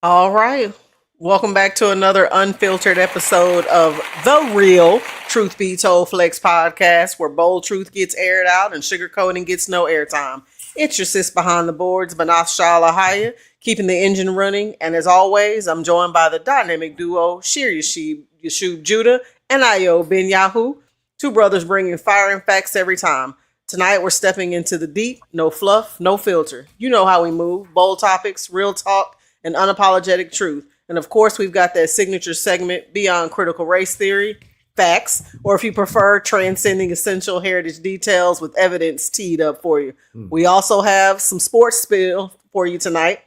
All right. Welcome back to another unfiltered episode of The Real Truth Be Told Flex podcast, where bold truth gets aired out and sugarcoating gets no airtime. It's your sis behind the boards, Banath Shalahaya, keeping the engine running. And as always, I'm joined by the dynamic duo Shir Yashub Judah and Ayo Ben Yahoo, two brothers bringing fire and facts every time. Tonight, we're stepping into the deep, no fluff, no filter. You know how we move bold topics, real talk, and unapologetic truth. And of course, we've got that signature segment, Beyond Critical Race Theory, Facts, or if you prefer, Transcending Essential Heritage Details with evidence teed up for you. We also have some sports spill for you tonight.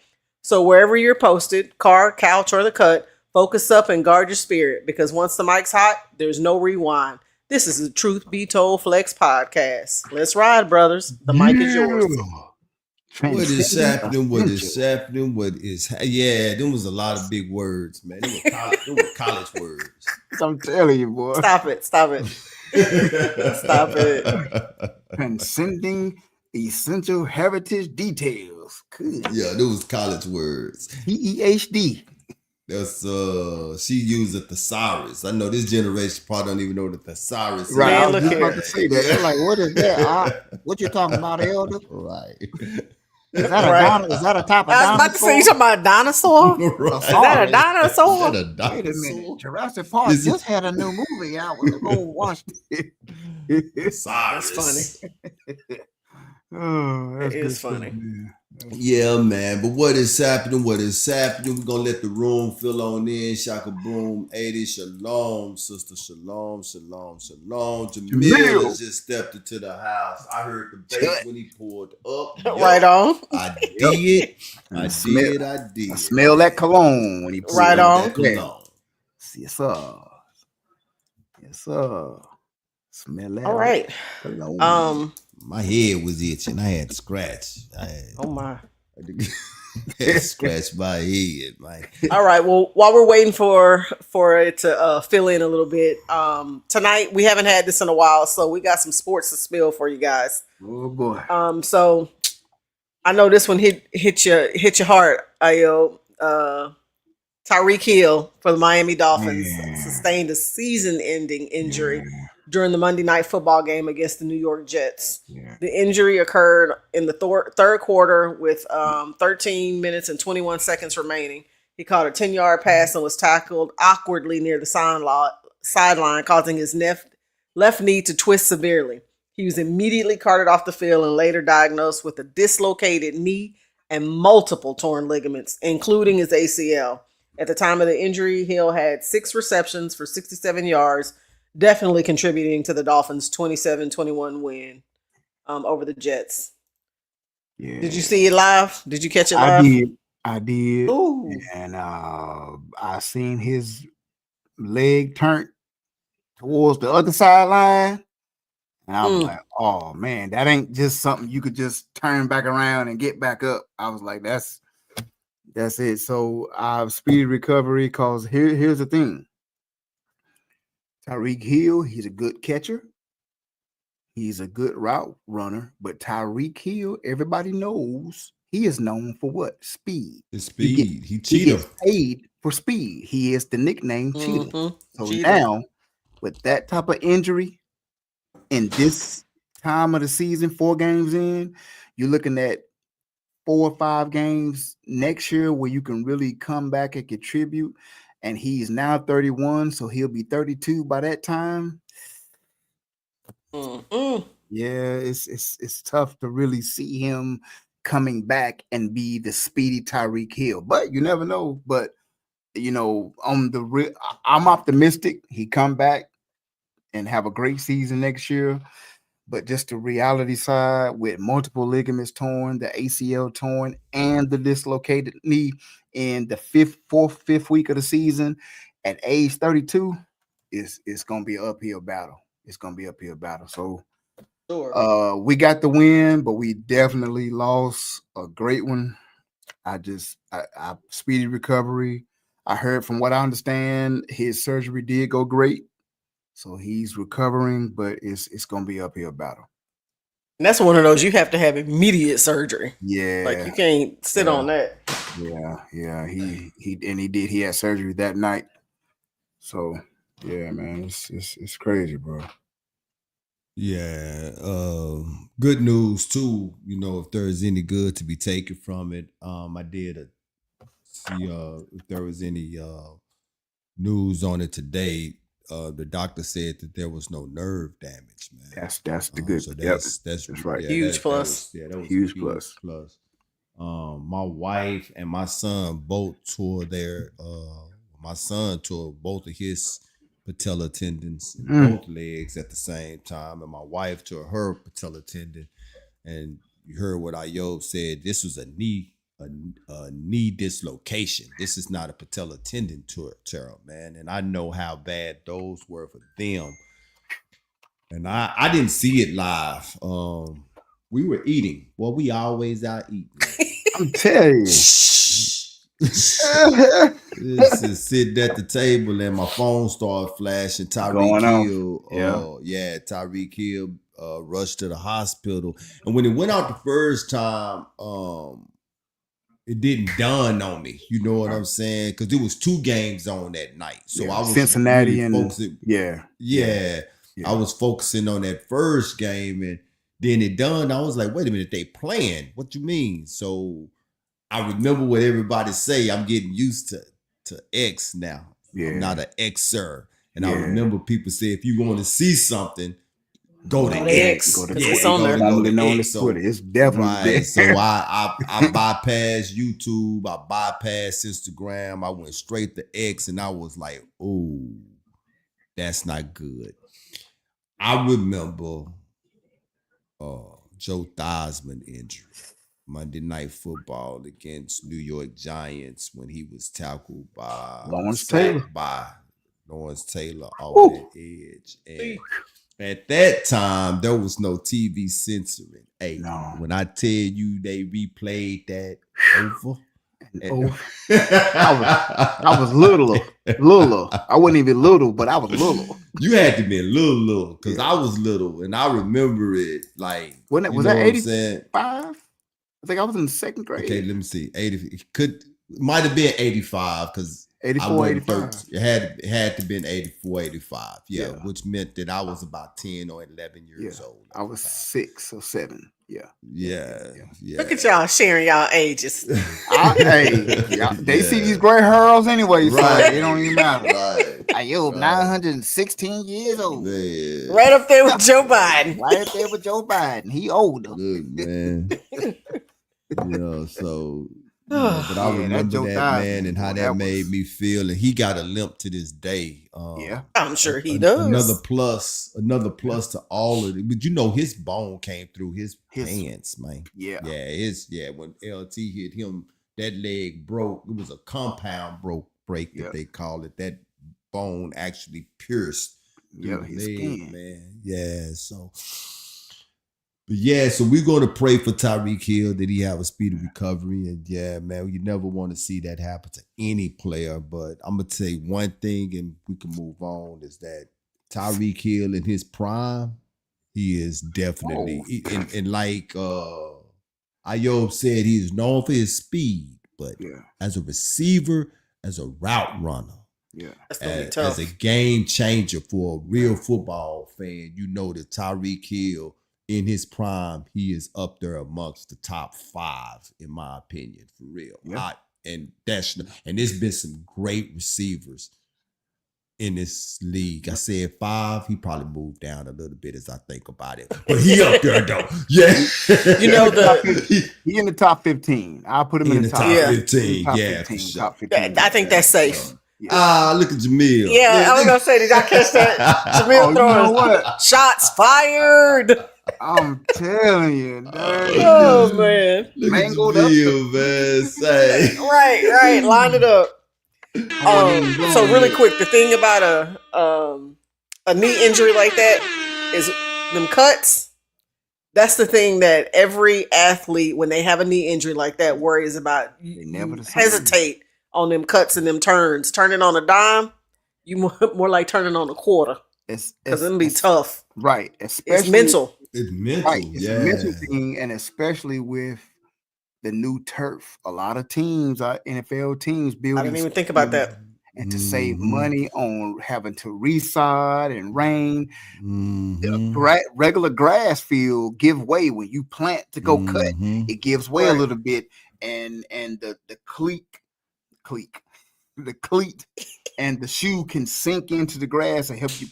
So wherever you're posted, car, couch, or the cut, focus up and guard your spirit because once the mic's hot, there's no rewind. This is the Truth Be Told Flex podcast. Let's ride, brothers. The mic is yours. What is Transcending happening? What is essential. happening? Yeah, them was a lot of big words, man. Them were college words. I'm telling you, boy. Stop it. Stop it. Stop it. Transcending essential heritage details. Good. Yeah, those college words. PEHD. That's she used a thesaurus. I know this generation probably don't even know what a thesaurus is. Right. Man, I was look just here. about to say that. They're like, what is that? What you talking about, Elder? Right. Is that a Right. Is that a type of I was about to say, you talking about a dinosaur? Right. Is that a Is dinosaur? that a Wait a dinosaur? minute. Jurassic Park Is it- just had a new movie out. We're going to watch it. Thesaurus. That's funny. Oh, that's It good is stuff, funny. man. Yeah, man. But what is happening? What is happening? We're gonna let the room fill on in. Shaka boom, 80. Shalom, sister. Shalom, shalom, shalom. Jamil has just stepped into the house. I heard the bass when he pulled up. Right on. I did. I Smell- did. I did. I smell that cologne when he pulled Right up on. that cologne. Cologne. Yes, sir. Yes, sir. Smell that. All right. Cologne. My head was itching. I had to scratch. Oh my. had to scratch my head, man. All right. Well, while we're waiting for it to fill in a little bit, tonight we haven't had this in a while, so we got some sports to spill for you guys. Oh boy. So I know this one hit your heart. Ayo. Tyreek Hill for the Miami Dolphins sustained a season-ending injury during the Monday Night Football game against the New York Jets. Yeah. The injury occurred in the third quarter with 13 minutes and 21 seconds remaining. He caught a 10-yard pass and was tackled awkwardly near the sideline, causing his left knee to twist severely. He was immediately carted off the field and later diagnosed with a dislocated knee and multiple torn ligaments, including his ACL. At the time of the injury, Hill had 6 receptions for 67 yards, definitely contributing to the Dolphins' 27-21 win over the Jets. Yeah. Did you see it live? Did you catch it live? I did. Ooh. And I seen his leg turn towards the other sideline. And I was like, oh man, that ain't just something you could just turn back around and get back up. I was like, that's it. So speedy recovery, because here's the thing. Tyreek Hill, he's a good catcher. He's a good route runner, but Tyreek Hill, everybody knows he is known for what? Speed. His speed. He He cheated. gets paid for speed. He is the nickname Cheetah. Mhm. So Cheetah. now, with that type of injury in this time of the season, 4 games in, you're looking at 4 or 5 games next year where you can really come back and contribute. And he's now 31, so he'll be 32 by that time. Yeah, it's tough to really see him coming back and be the speedy Tyreek Hill, but you never know. But I'm optimistic he come back and have a great season next year. But just the reality side, with multiple ligaments torn, the ACL torn, and the dislocated knee in the fifth week of the season at age 32, it's gonna be an uphill battle. It's gonna be an uphill battle. So Sure. we got the win, but we definitely lost a great one. I speedy recovery. I heard, from what I understand, his surgery did go great. So he's recovering, but it's gonna be an uphill battle. And that's one of those you have to have immediate surgery. Yeah. Like you can't sit on that. Yeah. He did. He had surgery that night. So yeah, man, it's crazy, bro. Yeah. Good news too. You know, if there is any good to be taken from it, I did see if there was any news on it today. The doctor said that there was no nerve damage, man. That's the good. So that's right. Yeah, Huge plus. That was Huge a huge plus. My wife and my son both tore their. My son tore both of his patella tendons in both legs at the same time, and my wife tore her patella tendon. And you heard what Ayob said. This was a knee dislocation. This is not a patella tendon tear, man. And I know how bad those were for them. And I didn't see it live. We were eating. Well, we always out eating. I'm telling you. Just sitting at the table and my phone started flashing. Tyreek Hill. Tyreek Hill rushed to the hospital. And when it went out the first time, it didn't dawn on me. You know what I'm saying? Because there was 2 games on that night. So I was Cincinnati really and focusing. Yeah. I was focusing on that first game, and then it done. I was like, wait a minute, they playing. What you mean? So I remember what everybody say. I'm getting used to X now. I'm not an Xer. And I remember people say, if you want to see something, go to X. Go to Twitter. It's on there. Go to known X. as Twitter. It's definitely right. So I bypassed YouTube. I bypassed Instagram. I went straight to X, and I was like, oh, that's not good. I remember Joe Theismann injury. Monday Night Football against New York Giants when he was tackled by Lawrence Taylor off that edge. And at that time, there was no TV censoring. Hey, when I tell you they replayed that over. I was little. I wasn't even little, but I was little. You had to be little, because I was little, and I remember it like. Was that 85? I think I was in 2nd grade. Okay, let me see. 80 might have been 85 because 84, 85. It had to been 84, 85. Yeah, which meant that I was about 10 or 11 years old. I was 6 or 7. Yeah. Look at y'all sharing y'all ages. They see these gray hairs anyway, so it don't even matter. Right. Ayob, 916 years old. Man. Right up there with Joe Biden. Right up there with Joe Biden. He older. Look, man. So but I remember that man and how that made me feel, and he got a limp to this day. I'm sure he does. Another plus to all of it. But his bone came through his pants, man. When LT hit him, that leg broke. It was a compound break that they call it. That bone actually pierced through his leg, man. So we're going to pray for Tyreek Hill that he have a speedy recovery. And man, you never want to see that happen to any player. But I'm going to tell you one thing, and we can move on, is that Tyreek Hill in his prime, he is definitely, and like Ayob said, he is known for his speed. But as a receiver, as a route runner, that's gonna be tough. As a game changer for a real football fan, that Tyreek Hill, in his prime, he is up there amongst the top 5, in my opinion, for real. And there's been some great receivers in this league. I said 5. He probably moved down a little bit as I think about it, but he up there though. Yeah, he in the top 15. I'll put him in the top 15. Top 15. I think that's safe. Look at Jamil. I was gonna say, did y'all catch that? Jamil throwing shots fired. I'm telling you, man. Look at Jamil, man. Say. Right. Line it up. So really quick, the thing about a knee injury like that is them cuts. That's the thing that every athlete, when they have a knee injury like that, worries about. They never hesitate on them cuts and them turns. Turning on a dime, you more like turning on a quarter. Because it'll be tough. Right. It's Especially mental. It's mental, right. It's a mental yeah. thing, and especially with the new turf. A lot of teams, NFL teams, I building didn't even think about that. and to save Mm-hmm. money on having to resod and rain. Mm-hmm. Regular grass field give way when you plant to go cut. Mm-hmm. It gives way a Right. little bit, and the cleat, the cleat, and the shoe can sink into the grass and help you.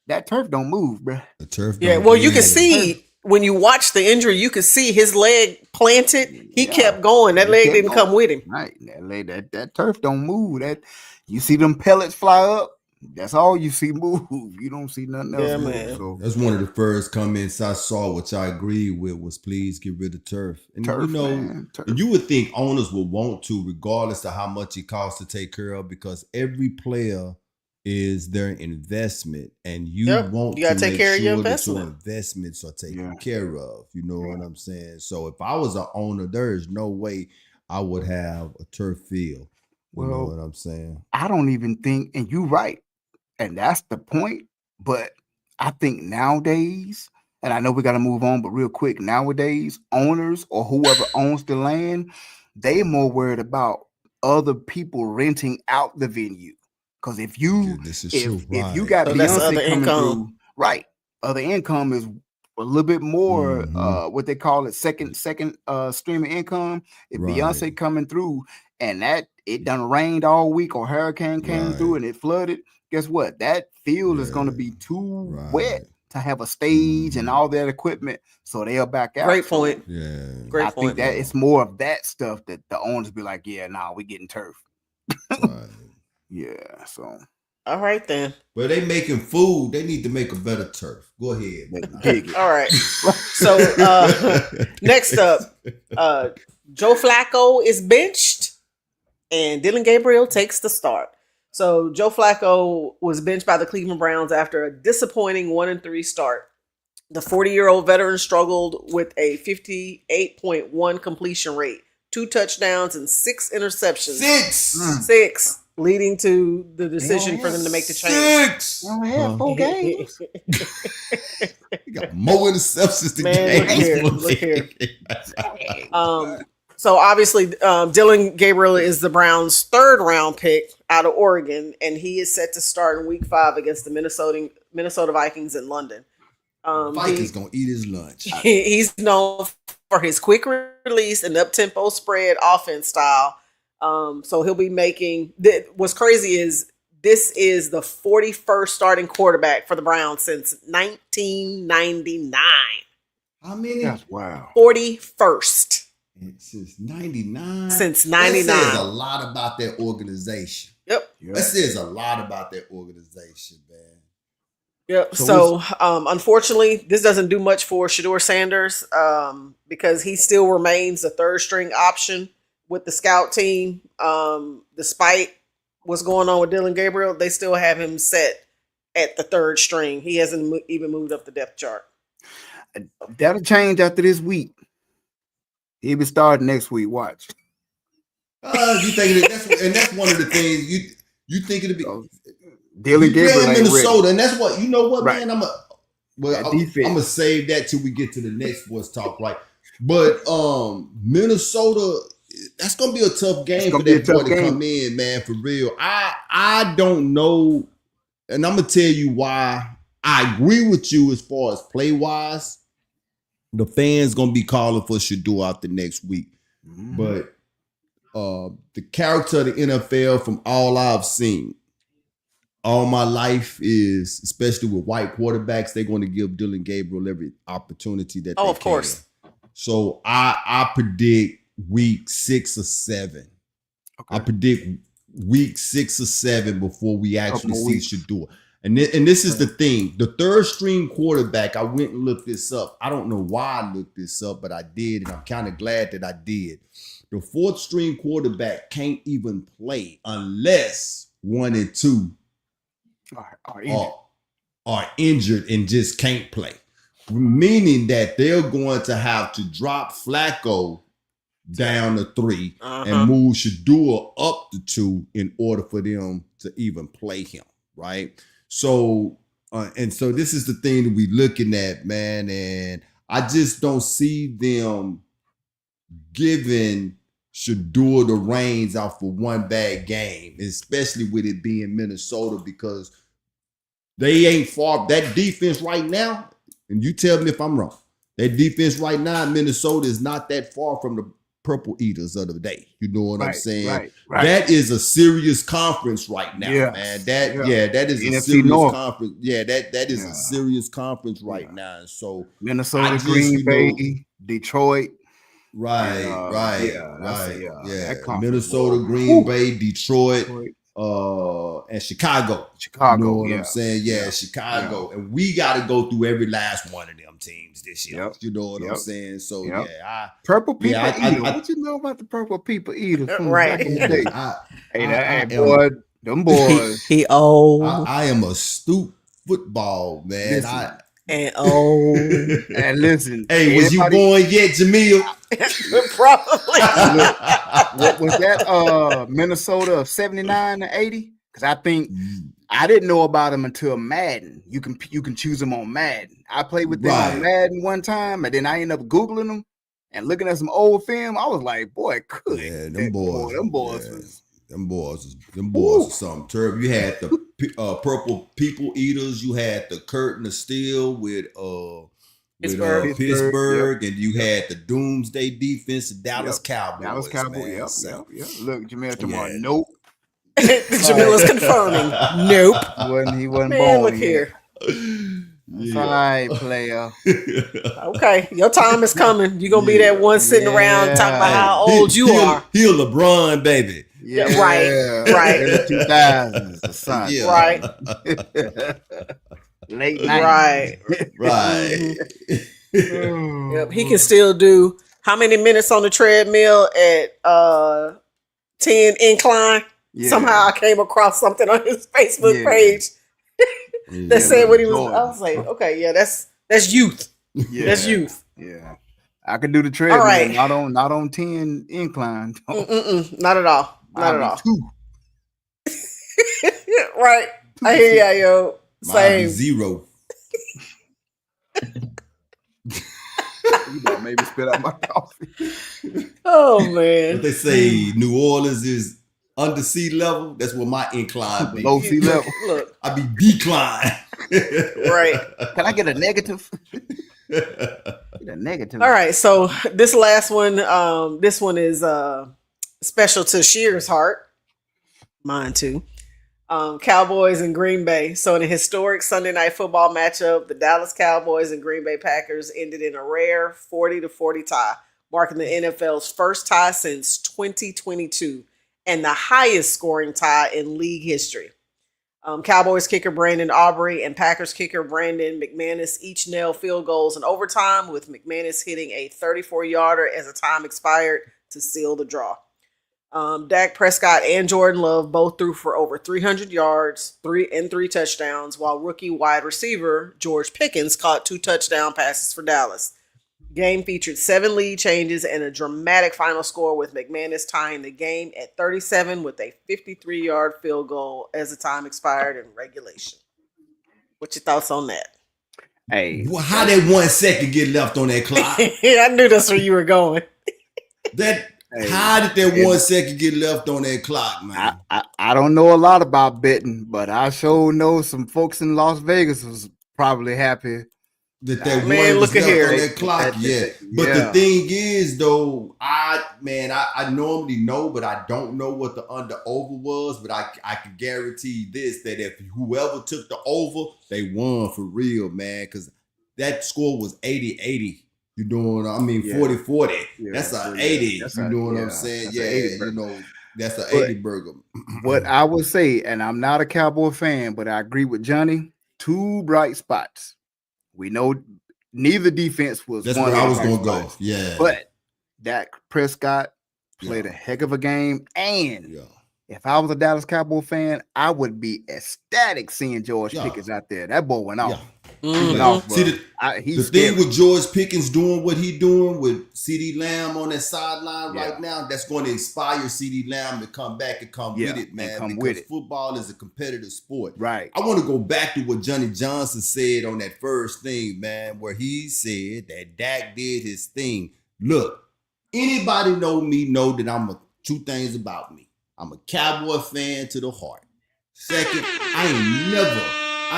That turf don't move, bro. The turf Yeah. don't. Well, you can Yeah. see when you watch the injury, you could see his leg planted. He Yeah, kept going. That he leg kept didn't come going. with him. Right, that turf don't move. That you see them pellets fly up. That's all you see move. You don't see nothing else Yeah, move. man. So That's one of the first comments I saw, which I agreed with, was please get rid of turf. And turf, man, and turf. you would think owners would want to, regardless of how much it costs to take care of, because every player is their investment, and you Yep. want You to gotta take make care of your sure that your investment. investments are taken Yeah, care of. You know yeah. what I'm saying? So if I was an owner, there is no way I would have a turf field. You know Well, what I'm saying? I don't even think, and you're right, and that's the point. But I think nowadays, and I know we got to move on, but real quick, nowadays, owners or whoever owns the land, they more worried about other people renting out the venue. Because Yeah, this is true. if you Right. got So that's the other Beyonce coming income. through, right? Other income is a little bit more Mm-hmm. what they call it second streaming income. If Right. Beyonce coming through and that it done rained all week or hurricane came through Right. and it flooded, guess what? That field is going to Yeah. be too wet Right. to have a stage and Mm-hmm. all that equipment, so they'll back out. Great So point. Yeah. I Great think point. that Yeah. it's more of that stuff that the owners be like, yeah, nah, we getting turf. Right. Yeah, so All right then. But they making food. They need to make a better turf. Go ahead. dig it. All right. So next up, Joe Flacco is benched and Dylan Gabriel takes the start. So Joe Flacco was benched by the Cleveland Browns after a disappointing 1-3 start. The 40-year-old veteran struggled with a 58.1 completion rate, 2 touchdowns and 6 interceptions. 6. 6, leading to the decision Yeah. for them to make the change. 6. We only had 4 games. You got more interceptions than Man, look games. here, look here. So obviously, Dylan Gabriel is the Browns' 3rd round pick out of Oregon, and he is set to start in Week 5 against the Minnesota Vikings in London. Vikings gonna eat his lunch. He's known for his quick release and up-tempo spread offense style. So he'll be making. What's crazy is this is the 41st starting quarterback for the Browns since 1999. How many? That's wow. 41st. Since 99. Since That says 99. a lot about that organization. Yep. Yeah. That says a lot about that organization, man. Yep. So So, unfortunately, this doesn't do much for Shador Sanders because he still remains the 3rd string option with the scout team. Despite what's going on with Dylan Gabriel, they still have him set at the 3rd string. He hasn't even moved up the depth chart. That'll change after this week. He'll be starting next week. Watch. You thinking that's one of the things you think it'll be. Dylan You Gabriel play in ain't Minnesota, ready. and that's what you know. What Right. man? That defense. I'm gonna save that till we get to the next sports talk, right? But Minnesota, that's gonna be a tough game for be a that boy tough to game. come in, man. For real, I don't know, and I'm gonna tell you why. I agree with you as far as play wise. The fans gonna be calling for Shador out the next week, Mhm. but the character of the NFL from all I've seen all my life is, especially with white quarterbacks, they're going to give Dylan Gabriel every opportunity that they Oh, of course. can. So I predict week 6 or 7. Okay. I predict week 6 or 7 before we actually more see weeks. Shador. And this is the thing. The 3rd string quarterback, I went and looked this up. I don't know why I looked this up, but I did, and I'm kind of glad that I did. The 4th string quarterback can't even play unless 1 and 2 are injured and just can't play. Meaning that they're going to have to drop Flacco down to 3 and move Shador up to 2 in order for them to even play him, right? So And so this is the thing that we looking at, man. And I just don't see them giving Shador the reins out for one bad game, especially with it being Minnesota, because they ain't far. That defense right now, and you tell me if I'm wrong, that defense right now in Minnesota is not that far from the Purple Eaters of the day. You know what I'm saying? Right. That is a serious conference right now, man. That is a NFC serious North. conference. Yeah, that is a serious conference right now. And so Minnesota, Green Bay, Detroit. Right. That Minnesota, Green Bay, Detroit, and Chicago. You know what I'm saying? Yeah, Chicago. And we got to go through every last one of them teams this year. You know what I'm saying? So Purple People Eater. What you know about the Purple People Eaters from back in the day? Them boys. He old. I am astute football, man. And listen. Hey, was you born yet, Jamil? Probably. What was that? Minnesota of 79 to 80? Because I think I didn't know about them until Madden. You can choose them on Madden. I played with them on Madden one time, and then I ended up Googling them and looking at some old film. I was like, boy, good. Yeah, them boys was Ooh. something terrible. You had the Purple People Eaters. You had the Curtain of Steel with Pittsburgh, and you had the Doomsday Defense, the Dallas Cowboys. Look, Jamil tomorrow. Nope. Jamil is confirming. Nope. He wasn't Man, born look here. That's all right, player. Okay, your time is coming. You're gonna be that one sitting around talking about how old you are. He a LeBron baby. Yeah, right. In the 2000s, the son. Right. Late 90s. Right. Yep, he can still do how many minutes on the treadmill at 10 incline? Yeah. Somehow I came across something on his Facebook page that said what he was. I was like, okay, that's youth. Yeah. That's youth. Yeah. I can do the treadmill, not on 10 incline. Not at all. Not at all. Right. I hear ya, yo. Same. 0. You know, maybe spit out my coffee. Oh man. But they say New Orleans is under sea level. That's what my incline be. Low sea level. Look. I be decline. Right. Can I get a negative? Get a negative. All right. So this last one, this one is special to Shear's heart. Mine too. Cowboys and Green Bay. So in a historic Sunday night football matchup, the Dallas Cowboys and Green Bay Packers ended in a rare 40-40 tie, marking the NFL's first tie since 2022 and the highest scoring tie in league history. Cowboys kicker Brandon Aubrey and Packers kicker Brandon McManus each nailed field goals in overtime, with McManus hitting a 34-yarder as the time expired to seal the draw. Dak Prescott and Jordan Love both threw for over 300 yards, 3 touchdowns, while rookie wide receiver George Pickens caught 2 touchdown passes for Dallas. Game featured 7 lead changes and a dramatic final score, with McManus tying the game at 37 with a 53-yard field goal as the time expired in regulation. What's your thoughts on that? Hey, well, how did 1 second get left on that clock? I knew that's where you were going. How did that 1 second get left on that clock, man? I don't know a lot about betting, but I sure know some folks in Las Vegas was probably happy that one was left on that clock. But the thing is, though, I normally know, but I don't know what the under over was. But I can guarantee this, that if whoever took the over, they won for real, man, because that score was 80-80. You know what I mean? 40-40. Yeah, that's an 80. You know what I'm saying? That's an 80 burger. What I would say, and I'm not a Cowboy fan, but I agree with Johnny, 2 bright spots. We know neither defense was. That's where I was going to go. Yeah. But Dak Prescott played a heck of a game. And if I was a Dallas Cowboy fan, I would be ecstatic seeing George Pickens out there. That boy went off. He went Mhm. off, See bro. the He's thing scary. with George Pickens doing what he doing with CeeDee Lamb on that sideline Yeah. right now, that's going to inspire CeeDee Lamb to come back and come with it, and man. come Because with it. football is a competitive sport. Right. I want to go back to what Johnny Johnson said on that first thing, man, where he said that Dak did his thing. Look, anybody know me know that two things about me. I'm a Cowboy fan to the heart. Second, I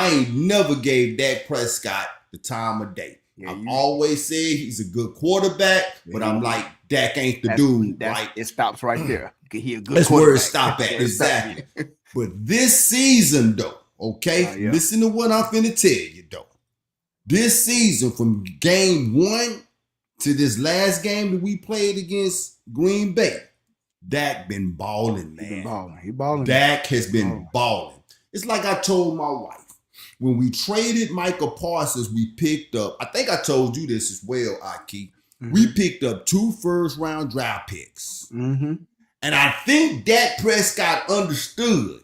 ain't never gave Dak Prescott the time of day. Yeah, I've always said he's a good quarterback, but I'm like, Dak ain't the dude, right? It stops right there. He a good That's where it quarterback. stop at. It stops. Exactly. But this season, though, okay, Yeah. listen to what I'm finna tell you, though. This season, from game 1 to this last game that we played against Green Bay, Dak been balling, man. He balling. Dak has been balling. It's like I told my wife. When we traded Michael Parsons, we picked up, I think I told you this as well, Aki. We picked up 2 first-round draft picks. Mm-hmm. And I think Dak Prescott understood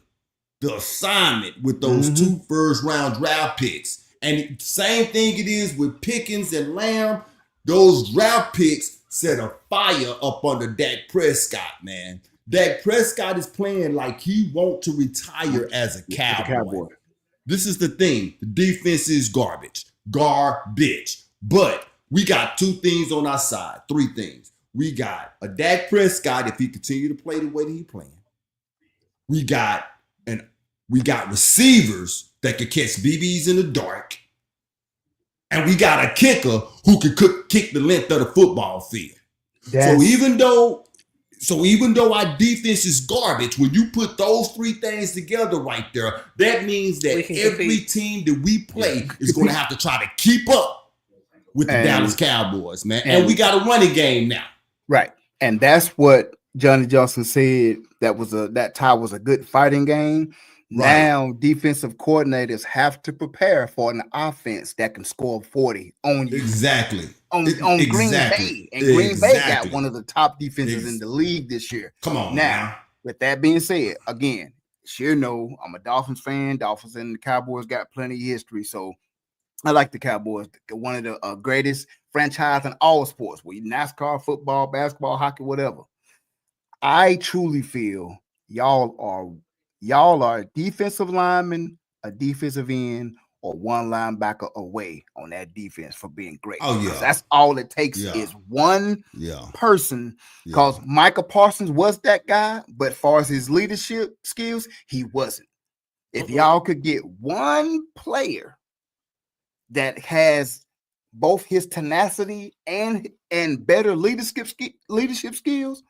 the assignment with those 2 first-round draft picks. And same thing it is with Pickens and Lamb. Those draft picks set a fire up under Dak Prescott, man. Dak Prescott is playing like he wants to retire as a Cowboy. This is the thing. The defense is garbage. But we got 2 things on our side. 3 things. We got a Dak Prescott if he continue to play the way that he's playing. We got receivers that could catch BBs in the dark. And we got a kicker who could kick the length of the football field. So even though our defense is garbage, when you put those 3 things together right there, that means that every team that we play is going to have to try to keep up with the Dallas Cowboys, man. And we got a running game now. Right. And that's what Johnny Johnson said. That tie was a good fighting game. Right. Now defensive coordinators have to prepare for an offense that can score 40 on you. Exactly. On Green Bay. And Green Bay got one of the top defenses in the league this year. Come on. Now, with that being said, again, sure know I'm a Dolphins fan. Dolphins and the Cowboys got plenty of history. So I like the Cowboys. One of the greatest franchise in all sports, whether NASCAR, football, basketball, hockey, whatever. I truly feel y'all are defensive linemen, a defensive end, or one linebacker away on that defense for being great. Oh, yeah. That's all it takes is one person. Because Michael Parsons was that guy, but as far as his leadership skills, he wasn't. If y'all could get one player that has both his tenacity and better leadership skills,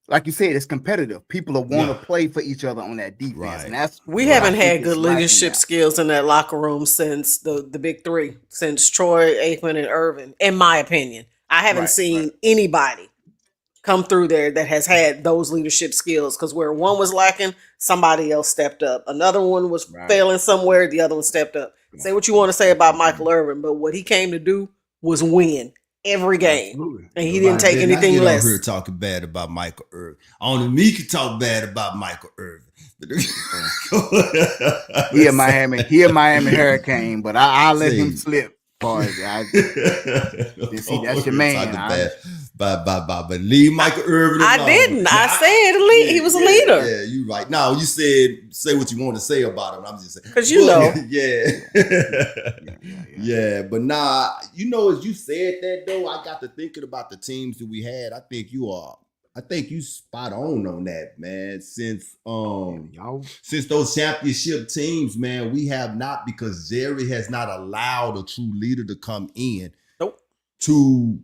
like you said, it's competitive. People will want to play for each other on that defense. Right. And we haven't had good leadership skills in that locker room since the big 3, since Troy, Aikman, and Irvin, in my opinion. I haven't seen anybody come through there that has had those leadership skills, because where one was lacking, somebody else stepped up. Another one was failing somewhere, the other one stepped up. Say what you want to say about Michael Irvin, but what he came to do was win every game. Absolutely. And he didn't take anything less. I'm here talking bad about Michael Irvin. Only me can talk bad about Michael Irvin. He a Miami Hurricane, but I'll let him slip. That's your man. But leave Michael Irvin alone. I didn't. I said he was a leader. Yeah, you're right. No, you said say what you want to say about him. I'm just saying. Because you know. Yeah. But nah, as you said that though, I got to thinking about the teams that we had. I think you spot on that, man. Since those championship teams, man, we have not, because Jerry has not allowed a true leader to come in. Nope. To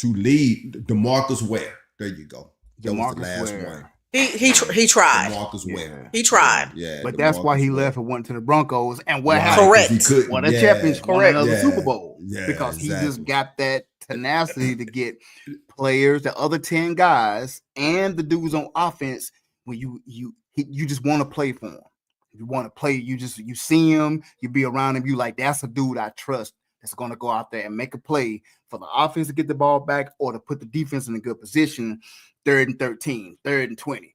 lead DeMarcus Ware. There you go. That was the last one. He tried. DeMarcus Ware. He tried. Yeah. But that's why he left and went to the Broncos. And what happened? Correct. Won a championship, won another Super Bowl. Because he just got that tenacity to get players, the other 10 guys, and the dudes on offense. When you just want to play for him. If you want to play, you see him, you be around him, you like, that's a dude I trust that's going to go out there and make a play for the offense to get the ball back or to put the defense in a good position, 3rd and 13, 3rd and 20.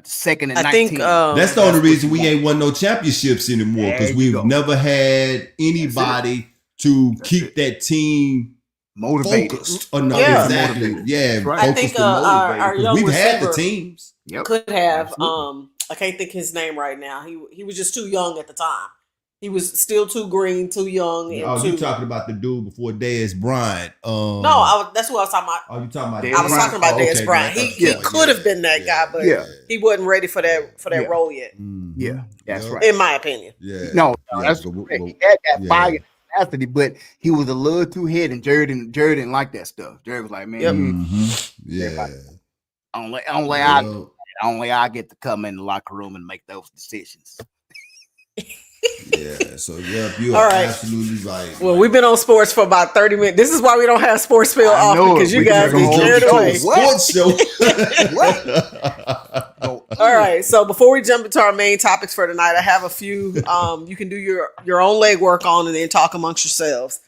second and I 19. think That's the only reason we ain't won no championships anymore, because There you we've go. never had anybody to keep that team motivated. focused enough. Yeah. Exactly. Motivated. Yeah, That's right. I focused think and motivated. our 'Cause young we've had the receiver teams. Yep. could have Absolutely. I can't think his name right now. He was just too young at the time. He was still too green, too young, and Oh, too. you talking about the dude before Dez Bryant? No, that's what I was talking about. Oh, you talking about? Dez I was Bryant. talking about Oh, Dez okay, Bryant. good. He could have been that guy, but Yeah. he wasn't ready for that Yeah. role yet, Yeah, that's right. in my opinion. Yeah. No, Yeah, that's but correct. He had that yeah. fire capacity, but he was a little too head, and Jerry didn't like that stuff. Jerry was like, man, Yep. Yeah. only I get to come in the locker room and make those decisions. Yeah, so you All are right. absolutely right. Well, we've been on sports for about 30 minutes. This is why we don't have sports field I often, know because it. you We guys can get make a carried whole away. Sports show. All right. So before we jump into our main topics for tonight, I have a few you can do your own legwork on and then talk amongst yourselves.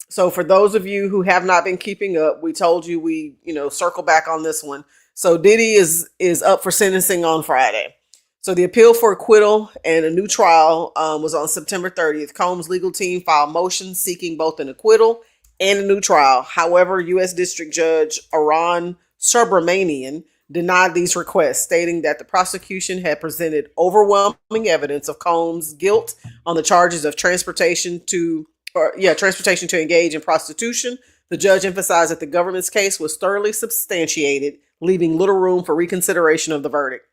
So for those of you who have not been keeping up, we told you we circle back on this one. So Diddy is up for sentencing on Friday. So the appeal for acquittal and a new trial was on September 30th. Combs' legal team filed motions seeking both an acquittal and a new trial. However, U.S. District Judge Aron Subramanian denied these requests, stating that the prosecution had presented overwhelming evidence of Combs' guilt on the charges of transportation to engage in prostitution. The judge emphasized that the government's case was thoroughly substantiated, leaving little room for reconsideration of the verdict.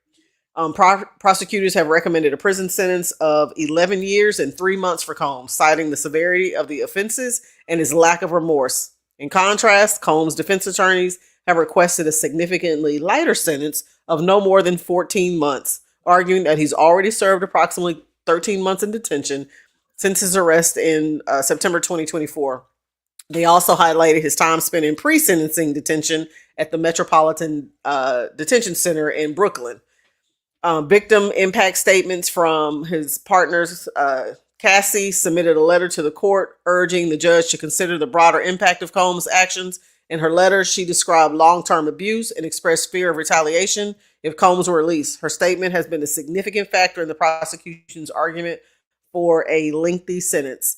Prosecutors have recommended a prison sentence of 11 years and 3 months for Combs, citing the severity of the offenses and his lack of remorse. In contrast, Combs' defense attorneys have requested a significantly lighter sentence of no more than 14 months, arguing that he's already served approximately 13 months in detention since his arrest in September 2024. They also highlighted his time spent in pre-sentencing detention at the Metropolitan Detention Center in Brooklyn. Victim impact statements from his partners. Cassie submitted a letter to the court urging the judge to consider the broader impact of Combs' actions. In her letter, she described long-term abuse and expressed fear of retaliation if Combs were released. Her statement has been a significant factor in the prosecution's argument for a lengthy sentence.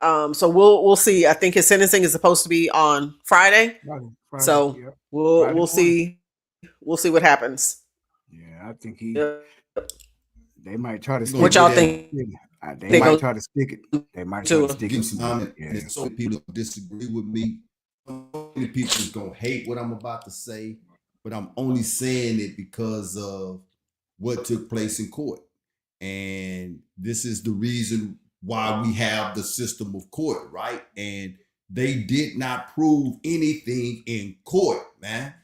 So we'll see. I think his sentencing is supposed to be on Friday. Friday, So yep. we'll see. We'll see what happens. Yeah, I think they might try to stick What y'all think? They might try to stick it. They might try to stick it. And so many people disagree with me. So many people is gonna hate what I'm about to say, but I'm only saying it because of what took place in court. And this is the reason why we have the system of court, right? And they did not prove anything in court, man,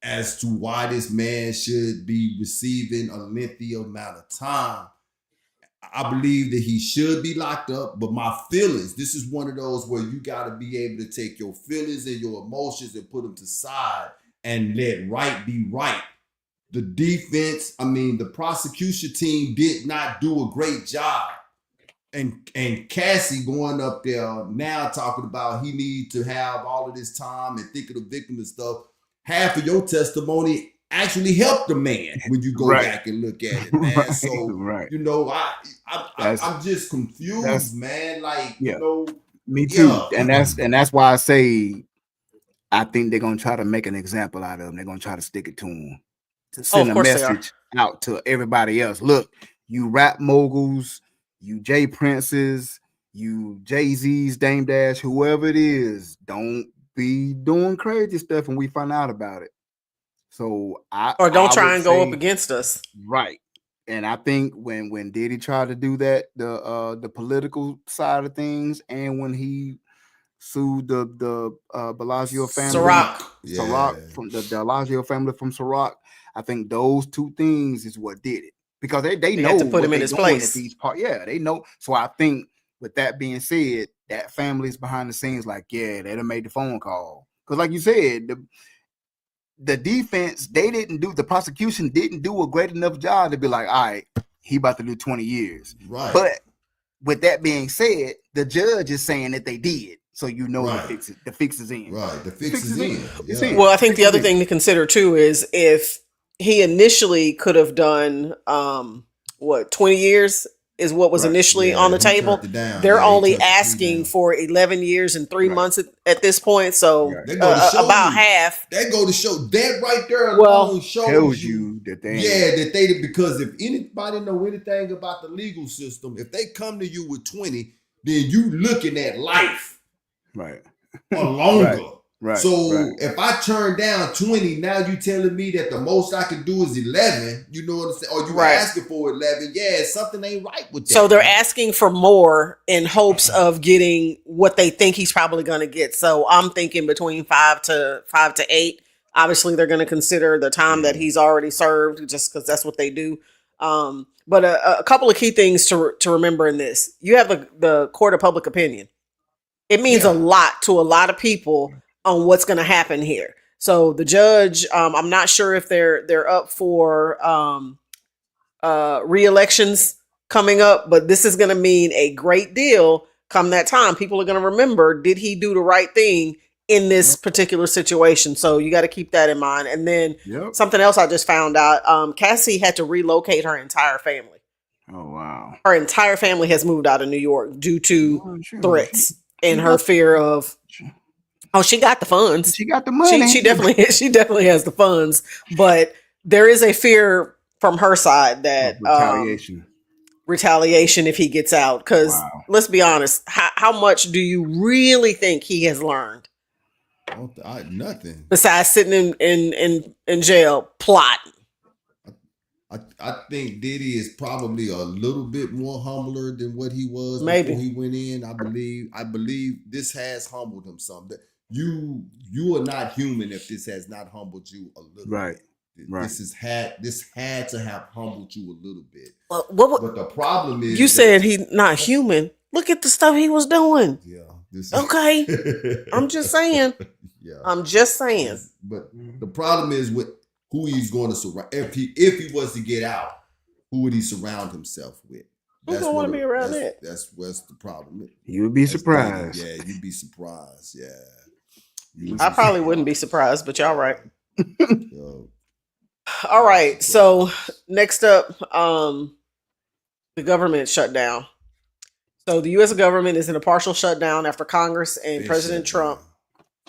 as to why this man should be receiving a lengthy amount of time. I believe that he should be locked up, but my feelings, this is one of those where you got to be able to take your feelings and your emotions and put them to side and let right be right. The defense, the prosecution team did not do a great job. And Cassie going up there now talking about he need to have all of this time and think of the victim and stuff. Half of your testimony actually helped the man when you go back and look at it, man. Right. So, I'm just confused, man. Like, me too. And that's why I say I think they're gonna try to make an example out of him. They're gonna try to stick it to him to send a message out to everybody else. Look, you rap moguls, you Jay Princes, you Jay-Z's, Dame Dash, whoever it is, don't be doing crazy stuff when we find out about it. So don't try and go up against us. Right. And I think when Diddy tried to do that, the political side of things, and when he sued the Bellagio family, Ciroc from the Bellagio family from Ciroc, I think those two things is what did it, because they know to put him in his place. They know. So I think with that being said, that family's behind the scenes, like, yeah, they'd have made the phone call, because like you said, the defense, the prosecution didn't do a great enough job to be like, all right, he about to do 20 years. Right. But with that being said, the judge is saying that they did. So the fix is in. Right. The fix is in. Yeah. Well, I think the other thing to consider too is if he initially could have done 20 years is what was Right. initially Yeah, on the he table. turned it down. They're Yeah, he only turned the plea asking down. for 11 years and 3 Right. months at this point. So Right. They go to show about you. half. That go to show that right there Well, alone shows Tells you you that they yeah, that they because if anybody know anything about the legal system, if they come to you with 20, then you looking at life right. or longer. Right. Right. So right. if I turn down 20, now you telling me that the most I can do is 11. You know what I'm saying? Or you Right. asking for 11. Yeah, something ain't right with that. So they're man. asking for more in hopes of getting what they think he's probably going to get. So I'm thinking between 5 to 8. Obviously, they're going to consider the time that Yeah. he's already served, just because that's what they do. But a couple of key things to remember in this: you have the court of public opinion. It means a Yeah. lot to a lot of people on what's going to happen here. So the judge, I'm not sure if they're up for re-elections coming up, but this is going to mean a great deal come that time. People are going to remember, did he do the right thing in this particular situation? So you got to keep that in mind. And then Yep. something else I just found out, Cassie had to relocate her entire family. Oh wow. Her entire family has moved out of New York due to Oh, sure. threats She and her got- fear of, oh, she got the funds. She got the money. She definitely has the funds, but there is a fear from her side that retaliation if he gets out. Because Wow. let's be honest, how much do you really think he has learned Nothing. besides sitting in jail plotting? I think Diddy is probably a little bit more humbler than what he was Maybe. before he went in. I believe this has humbled him some. That you are not human if this has not humbled you a little Right. bit. Right. This had to have humbled you a little bit. But the problem is you said he not human. Look at the stuff he was doing. Yeah. Okay. I'm just saying. Yeah. I'm just saying. But the problem is with who he's going to surround. If he was to get out, who would he surround himself with? Who's gonna want to be around that? That's what's the problem. You would be surprised. Yeah, you'd be surprised. Yeah. I probably wouldn't be surprised, but y'all right. Yo, All right. So next up, the government shutdown. So the U.S. government is in a partial shutdown after Congress and President Trump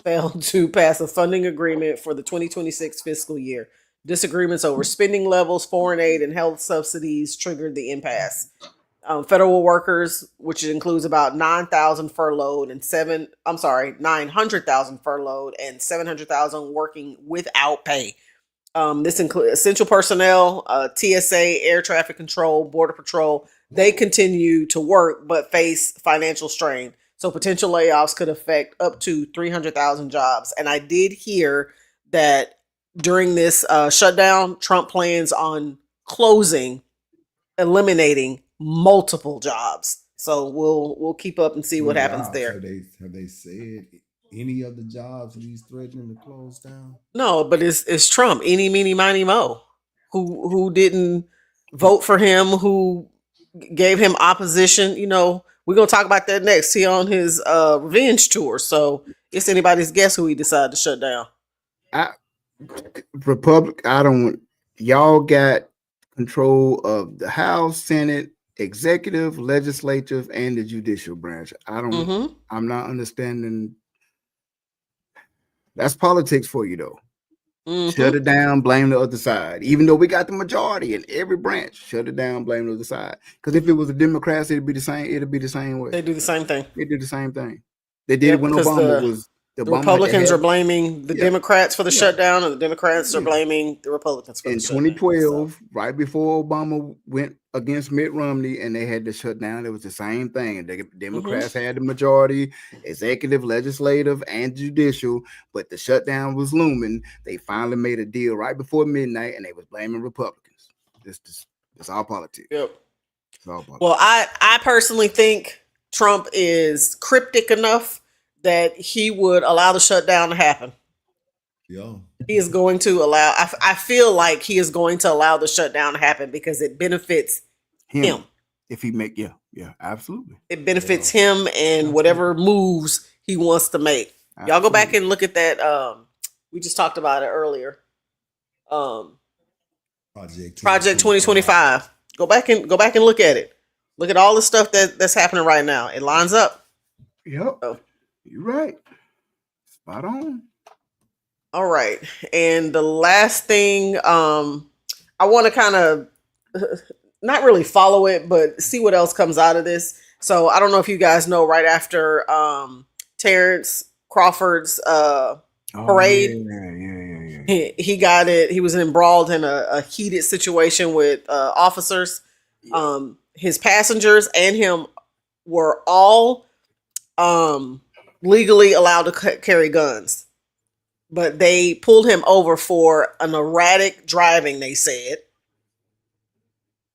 failed to pass a funding agreement for the 2026 fiscal year. Disagreements over spending levels, foreign aid, and health subsidies triggered the impasse. Federal workers, which includes about 9,000 furloughed and 900,000 furloughed and 700,000 working without pay. This includes essential personnel, TSA, air traffic control, border patrol. They continue to work but face financial strain. So potential layoffs could affect up to 300,000 jobs. And I did hear that during this shutdown, Trump plans on eliminating multiple jobs. So we'll keep up and see what happens there. Have they said any of the jobs he's threatening to close down? No, but it's Trump, eeny, meeny, miny, mo, who didn't vote for him, who gave him opposition. You know, we're gonna talk about that next. He on his revenge tour, so it's anybody's guess who he decided to shut down. Republic. Y'all got control of the House, Senate, executive, legislative, and the judicial branch. I'm not understanding. That's politics for you, though. Shut it down, blame the other side. Even though we got the majority in every branch, shut it down, blame the other side. Because if it was the Democrats, it'd be the same. It'd be the same way. They do the same thing. They did the same thing. They did it when Obama was. The Republicans are blaming the Democrats for the shutdown, and the Democrats are blaming the Republicans for the shutdown. In 2012, right before Obama went against Mitt Romney and they had to shut down, it was the same thing. The Democrats had the majority, executive, legislative, and judicial, but the shutdown was looming. They finally made a deal right before midnight, and they was blaming Republicans. It's all politics. Yep. It's all politics. Well, I personally think Trump is cryptic enough that he would allow the shutdown to happen. Yeah. He is going to allow, I feel like he is going to allow the shutdown to happen because it benefits him. If he make, absolutely. It benefits him and whatever moves he wants to make. Y'all go back and look at that. We just talked about it earlier. Project 2025. Go back and look at it. Look at all the stuff that's happening right now. It lines up. Yep. Oh. You're right. Spot on. All right. And the last thing, I want to kind of not really follow it, but see what else comes out of this. So I don't know if you guys know, right after Terrence Crawford's parade, he got it. He was embroiled in a heated situation with officers. His passengers and him were all legally allowed to carry guns, but they pulled him over for an erratic driving. They said,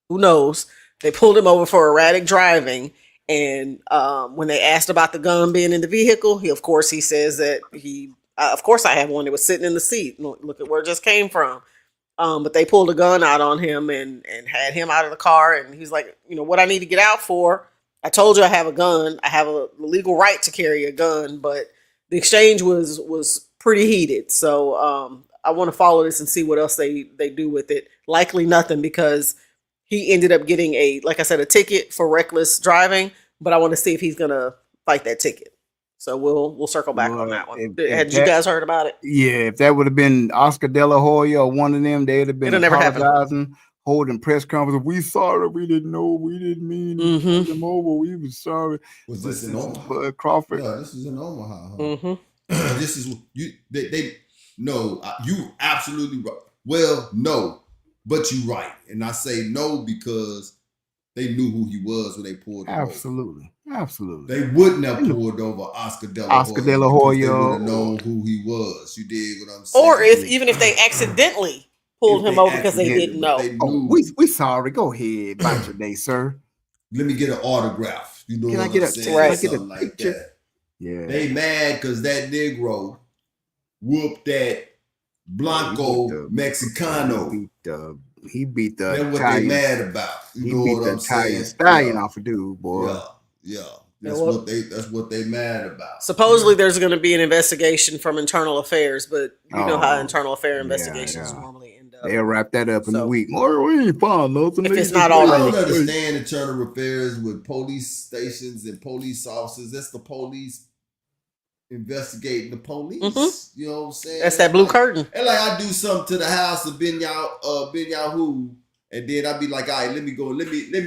who knows? They pulled him over for erratic driving. And when they asked about the gun being in the vehicle, he says that of course I have one. It was sitting in the seat. Look at where it just came from. But they pulled a gun out on him and had him out of the car. And he's like, what I need to get out for? I told you I have a gun. I have a legal right to carry a gun, but the exchange was pretty heated. So I want to follow this and see what else they do with it. Likely nothing, because he ended up getting a ticket for reckless driving, but I want to see if he's going to fight that ticket. So we'll circle back on that one. Had you guys heard about it? Yeah, if that would have been Oscar De La Hoya or one of them, they'd have been apologizing, holding press conference. We sorry, we didn't know, we didn't mean to pull them over. We were sorry. Was this in Omaha? Crawford? No, this is in Omaha. Huh? Mm-hmm. This is you. No, you absolutely right. Well, no, but you right, and I say no because they knew who he was when they pulled him Absolutely. They wouldn't have pulled over Oscar De La Hoya. They would have known who he was. You dig what I'm saying? Or even if they accidentally pulled him over because they didn't know. We sorry. Go ahead. About your day, sir. Let me get an autograph. You know Can what I get I'm saying? Can I get a Something picture? like that. Yeah. They mad because that Negro whooped that Blanco Mexicano. He beat the That's what Italian, they mad about. You know what I'm saying? Stallion off a dude, boy. Yeah. That's what they mad about. Supposedly there's going to be an investigation from Internal Affairs, but you know how Internal Affairs investigations normally end up. They'll wrap that up in a week. We ain't found nothing. If it's not already. I don't understand Internal Affairs with police stations and police officers. That's the police investigating the police. Mm-hmm. You know what I'm saying? That's that blue curtain. And like I do something to the house of Ben Yahoo, and then I'd be like, all right, let me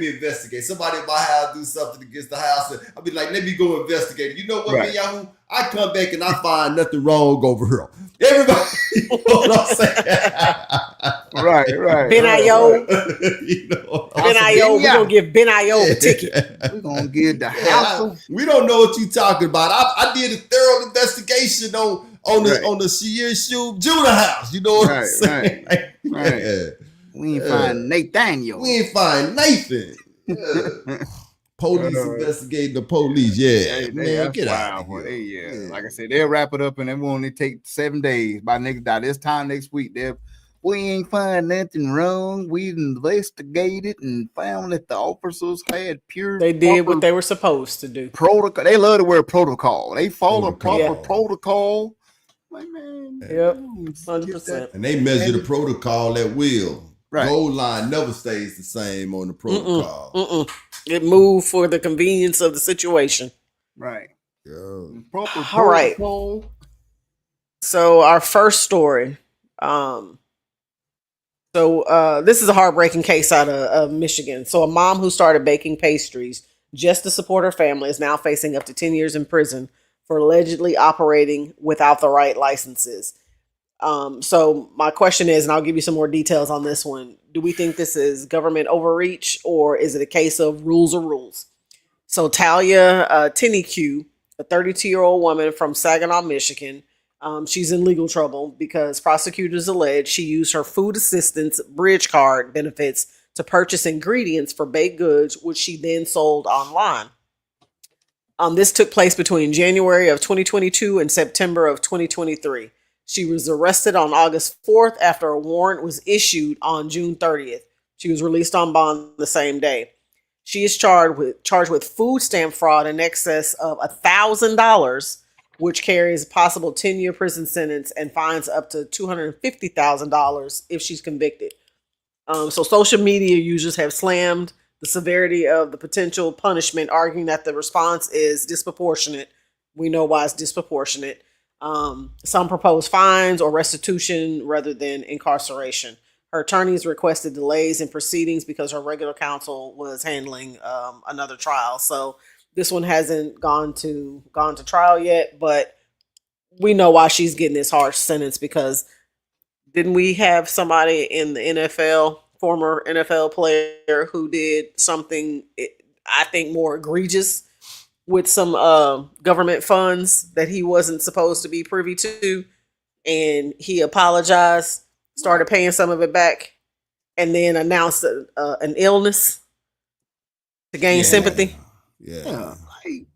investigate. Somebody in my house do something against the house, and I'd be like, let me go investigate. You know what, Ben Yahoo? I come back and I find nothing wrong over here. Everybody, you know what I'm saying? Right. Ben Ayo. Ben Ayo, we're going to give Ben Ayo a ticket. We're going to give the house. We don't know what you're talking about. I did a thorough investigation on the Sheer Shoe Judah house. You know what I'm saying? Right. We ain't find Nathaniel. We ain't find Nathan. Police investigating the police. Yeah, man, get out of here. Like I said, they'll wrap it up and it will only take 7 days. By this time next week, we ain't find nothing wrong. We investigated and found that the officers had They did what they were supposed to do. Protocol. They love the word protocol. They follow proper protocol. Like, man. Yep. 100%. And they measure the protocol at will. Right. Goal line never stays the same on the protocol. It moved for the convenience of the situation. Right. Yeah. Proper all right. So our first story. This is a heartbreaking case out of Michigan. So a mom who started baking pastries just to support her family is now facing up to 10 years in prison for allegedly operating without the right licenses. So my question is, and I'll give you some more details on this one. Do we think this is government overreach, or is it a case of rules are rules? So Talia Tinnique, a 32-year-old woman from Saginaw, Michigan, she's in legal trouble because prosecutors allege she used her food assistance bridge card benefits to purchase ingredients for baked goods, which she then sold online. This took place between January of 2022 and September of 2023. She was arrested on August 4th after a warrant was issued on June 30th. She was released on bond the same day. She is charged with food stamp fraud in excess of $1,000, which carries a possible 10-year prison sentence and fines up to $250,000 if she's convicted. So social media users have slammed the severity of the potential punishment, arguing that the response is disproportionate. We know why it's disproportionate. Some propose fines or restitution rather than incarceration. Her attorneys requested delays in proceedings because her regular counsel was handling another trial. So this one hasn't gone to trial yet, but we know why she's getting this harsh sentence because didn't we have somebody in the NFL, former NFL player, who did something I think more egregious with some government funds that he wasn't supposed to be privy to, and he apologized, started paying some of it back, and then announced an illness to gain sympathy. Yeah, like,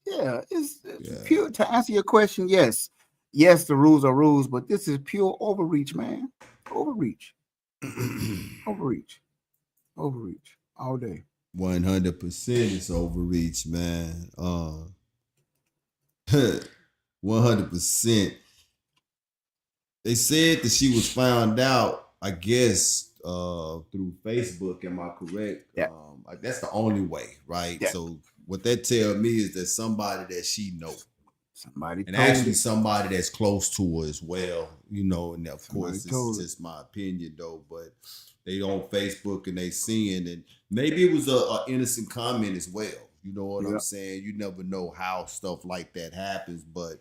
yeah, it's pure. To answer your question, yes, the rules are rules, but this is pure overreach, man. Overreach, overreach, overreach all day. 100% is overreach, man. 100%. They said that she was found out, I guess, through Facebook. Am I correct? Yeah. That's the only way, right? Yeah. So what that tells me is that somebody that she know, Somebody and told actually her. somebody that's close to her as well, you know. And of Somebody course, told it's her. just my opinion though, but they on Facebook and they seeing, and maybe it was a innocent comment as well. You know what I'm Yeah. saying? You never know how stuff like that happens, but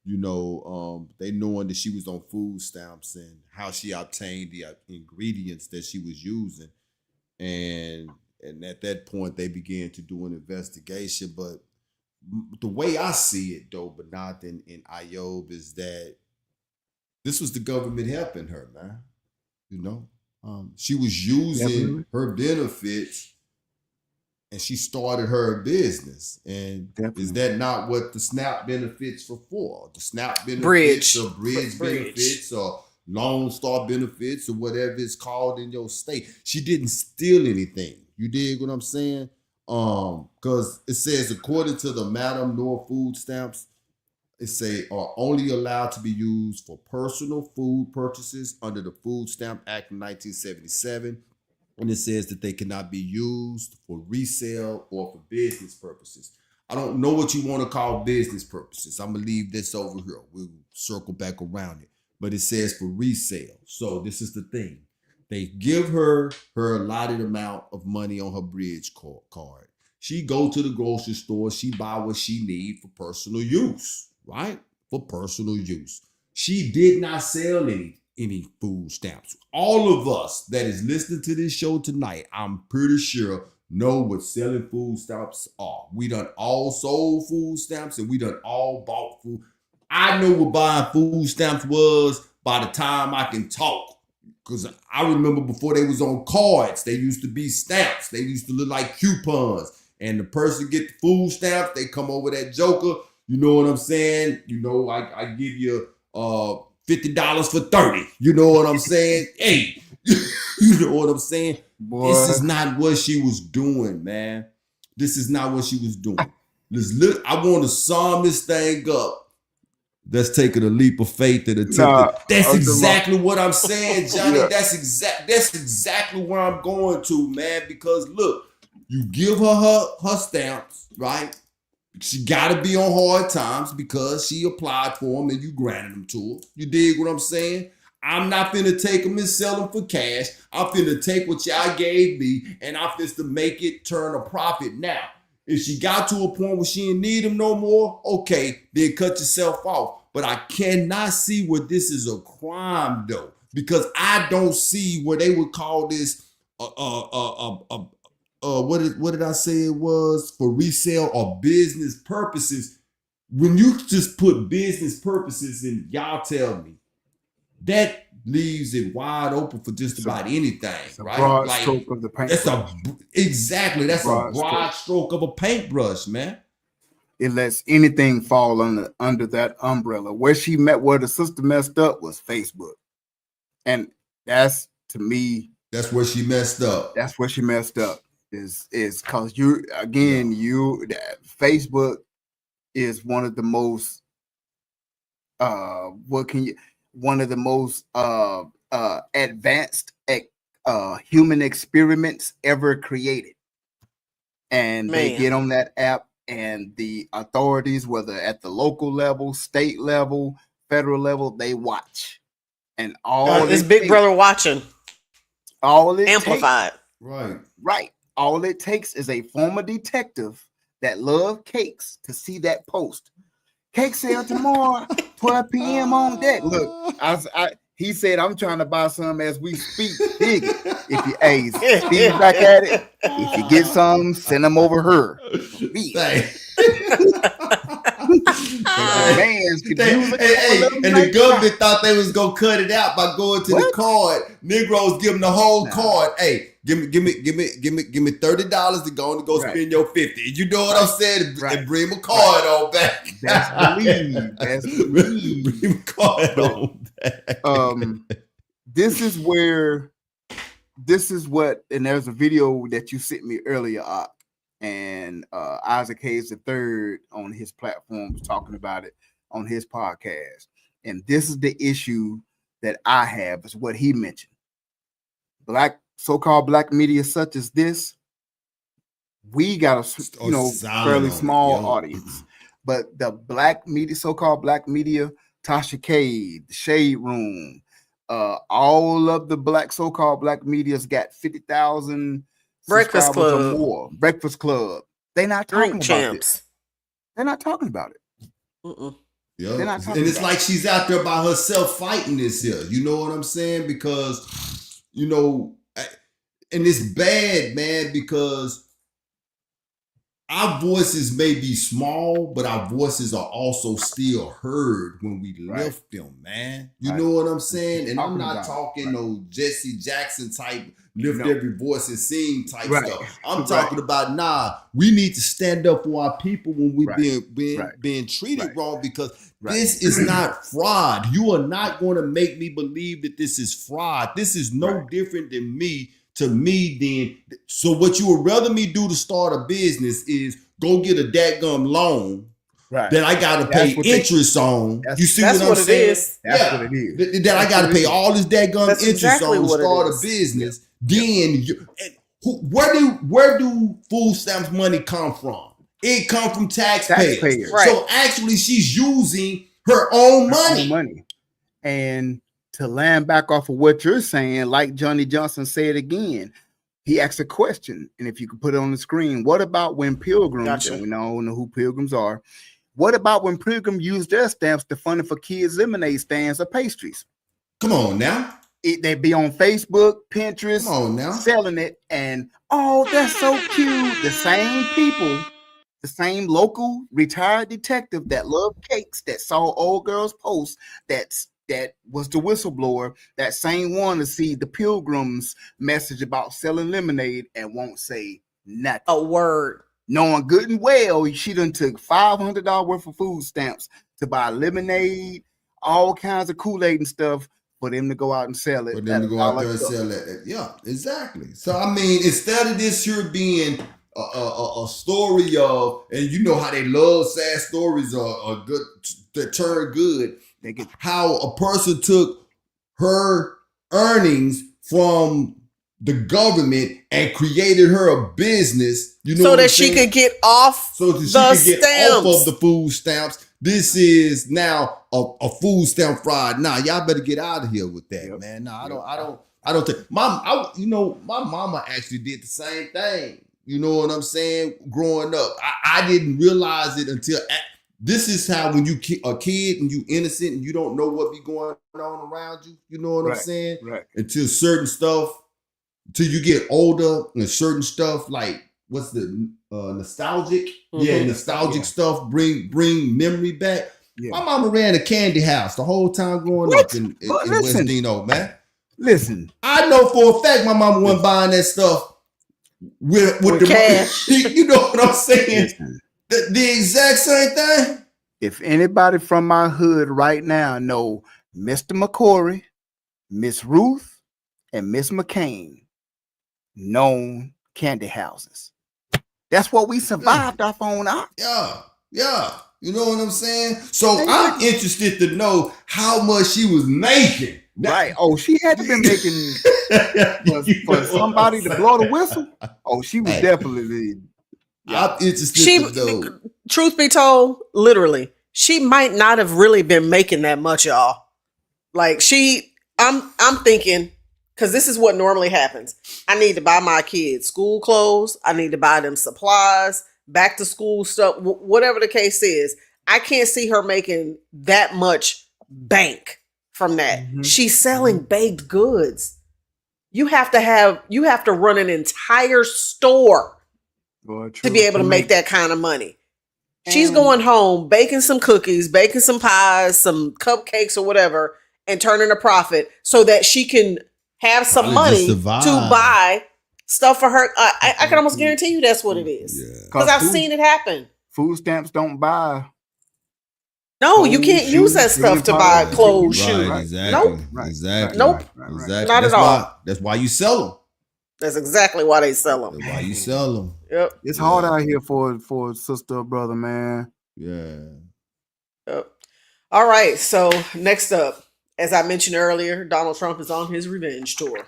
you know, they knowing that she was on food stamps and how she obtained the ingredients that she was using, and at that point they began to do an investigation. But the way I see it, though, but not in Iob, is that this was the government helping her, man. You know, she was using Definitely. her benefits and she started her business. And is Definitely. that not what the SNAP benefits were for? The SNAP benefits Bridge. or bridge benefits or Lone Star benefits or whatever it's called in your state. She didn't steal anything. You dig what I'm saying? Because it says according to the Madam Noor food stamps, it say are only allowed to be used for personal food purchases under the Food Stamp Act of 1977. And it says that they cannot be used for resale or for business purposes. I don't know what you want to call business purposes. I'm gonna leave this over here. We'll circle back around it. But it says for resale. So this is the thing. They give her allotted amount of money on her bridge card. She go to the grocery store. She buy what she need for personal use, right? For personal use. She did not sell any food stamps. All of us that is listening to this show tonight, I'm pretty sure know what selling food stamps are. We done all sold food stamps and we done all bought food. I know what buying food stamps was by the time I can talk. Because I remember before they was on cards, they used to be stamps. They used to look like coupons. And the person get the food stamps, they come over that joker. You know what I'm saying? You know, I give you $50 for 30. You know what I'm saying? Hey, you know what I'm saying? Boy. This is not what she was doing, man. This is not what she was doing. Look, I want to sum this thing up. That's taking a leap of faith and attempting. That's exactly what I'm saying, Johnny. Yeah. That's exactly where I'm going to, man. Because look, you give her stamps, right? She got to be on hard times because she applied for them and you granted them to her. You dig what I'm saying? I'm not finna take them and sell them for cash. I'm finna take what y'all gave me and I'm finna make it turn a profit now. If she got to a point where she didn't need them no more, okay, then cut yourself off. But I cannot see where this is a crime though, because I don't see where they would call this what did I say it was for resale or business purposes? When you just put business purposes in, y'all tell me that leaves it wide open for just about anything, right? Broad Like stroke of the that's paintbrush. that's a broad stroke of a paintbrush, man. It lets anything fall under that umbrella. Where the sister messed up was Facebook, and that's to me. That's where she messed up. That's where she messed up. Is because Facebook is one of the most one of the most advanced human experiments ever created. And they Man. get on that app, and the authorities, whether at the local level, state level, federal level, they watch. And It's Big Brother watching. All it amplified. Takes, Right. Right. All it takes is a former detective that love cakes to see that post. Cake sale tomorrow, 12 p.m. on deck. Look, he said, I'm trying to buy some as we speak. Dig it. If you, hey, Steve back at it. If you get some, send them over her. And the government thought they was gonna cut it out by going to the card. Negroes give them the whole card. Hey, give me $30 to go spend your 50. You know what I'm saying? And bring my card on back. That's believe. Bring my card on back. This is what, and there's a video that you sent me earlier, and Isaac Hayes III on his platform was talking about it on his podcast. And this is the issue that I have, is what he mentioned. So-called black media such as this, we got a fairly small audience. But the black media, so-called black media, Tasha K, the Shade Room, all of the so-called black media's got 50,000 Breakfast Club or more. Breakfast Club. They're not talking about champs. They're not talking about it. Yeah. And it's like she's out there by herself fighting this here. You know what I'm saying? Because, and it's bad, man, because our voices may be small, but our voices are also still heard when we lift them, man. You know what I'm saying? And I'm not talking no Jesse Jackson type lift every voice and sing type stuff. I'm talking about, we need to stand up for our people when we're being treated wrong, because this is not fraud. You are not going to make me believe that this is fraud. This is no different than me. To me, then, so what you would rather me do to start a business is go get a dadgum loan that I got to pay interest on. You see what I'm saying? That's what it is. That I got to pay all this dadgum interest on to start a business. Then, where do food stamps money come from? It come from taxpayers. So actually, she's using her own money. And to land back off of what you're saying, like Johnny Johnson said again, he asked a question, and if you could put it on the screen, what about when pilgrims, and we don't know who pilgrims are, what about when pilgrims use their stamps to fund it for kids' lemonade stands or pastries? Come on now. They be on Facebook, Pinterest, come on now, selling it, and that's so cute. The same people, the same local retired detective that loved cakes, that saw old girls post, that was the whistleblower, that same one to see the pilgrims message about selling lemonade and won't say nothing. A word. Knowing good and well she done took $500 worth of food stamps to buy lemonade, all kinds of Kool-Aid and stuff for them to go out and sell it. For them to go out there and sell it. Yeah, exactly. So, I mean, instead of this here being a story of, and you know how they love sad stories are good, that turn good, how a person took her earnings from the government and created her a business, so that she could get off off of the food stamps. This is now a food stamp fraud. Nah, y'all better get out of here with that, man. Nah, I don't think my mama actually did the same thing. You know what I'm saying? Growing up, I didn't realize it until. This is how when you a kid and you innocent and you don't know what be going on around you. You know what I'm saying? Right. Until certain stuff, until you get older and certain stuff like what's the nostalgic? Mm-hmm. Yeah, nostalgic stuff bring memory back. Yeah. My mama ran a candy house the whole time growing up in West Dino, man. Listen, I know for a fact my mama wasn't buying that stuff with the cash. You know what I'm saying? Listen. The exact same thing. If anybody from my hood right now know Mr. McCory, Miss Ruth, and Miss McCain, known candy houses. That's what we survived off on. Yeah. You know what I'm saying? So I'm interested to know how much she was making Right. Oh, she had to been making for somebody to blow the whistle. Oh, she was definitely. I'm interested She, to know. truth be told, literally, she might not have really been making that much, y'all. Like I'm thinking, because this is what normally happens. I need to buy my kids school clothes. I need to buy them supplies, back to school stuff, whatever the case is. I can't see her making that much bank from that. Mhm. She's selling baked goods. You have to run an entire store to be able to make that kind of money. She's going home, baking some cookies, baking some pies, some cupcakes or whatever, and turning a profit so that she can have some Probably money just to survive. buy stuff for her. I can almost guarantee you that's what it is. Yeah. Because I've seen it happen. Food stamps don't buy. No, you can't Clothes, use that shoes, stuff to cleaning buy products. clothes, Right, shoes. exactly. Nope. Exactly. Nope. Exactly. Not that's at all. Why, that's why you sell them. That's exactly why they sell them. That's why you sell them. Yep. It's hard out here for a sister or brother, man. Yeah. Yep. All right. So next up, as I mentioned earlier, Donald Trump is on his revenge tour.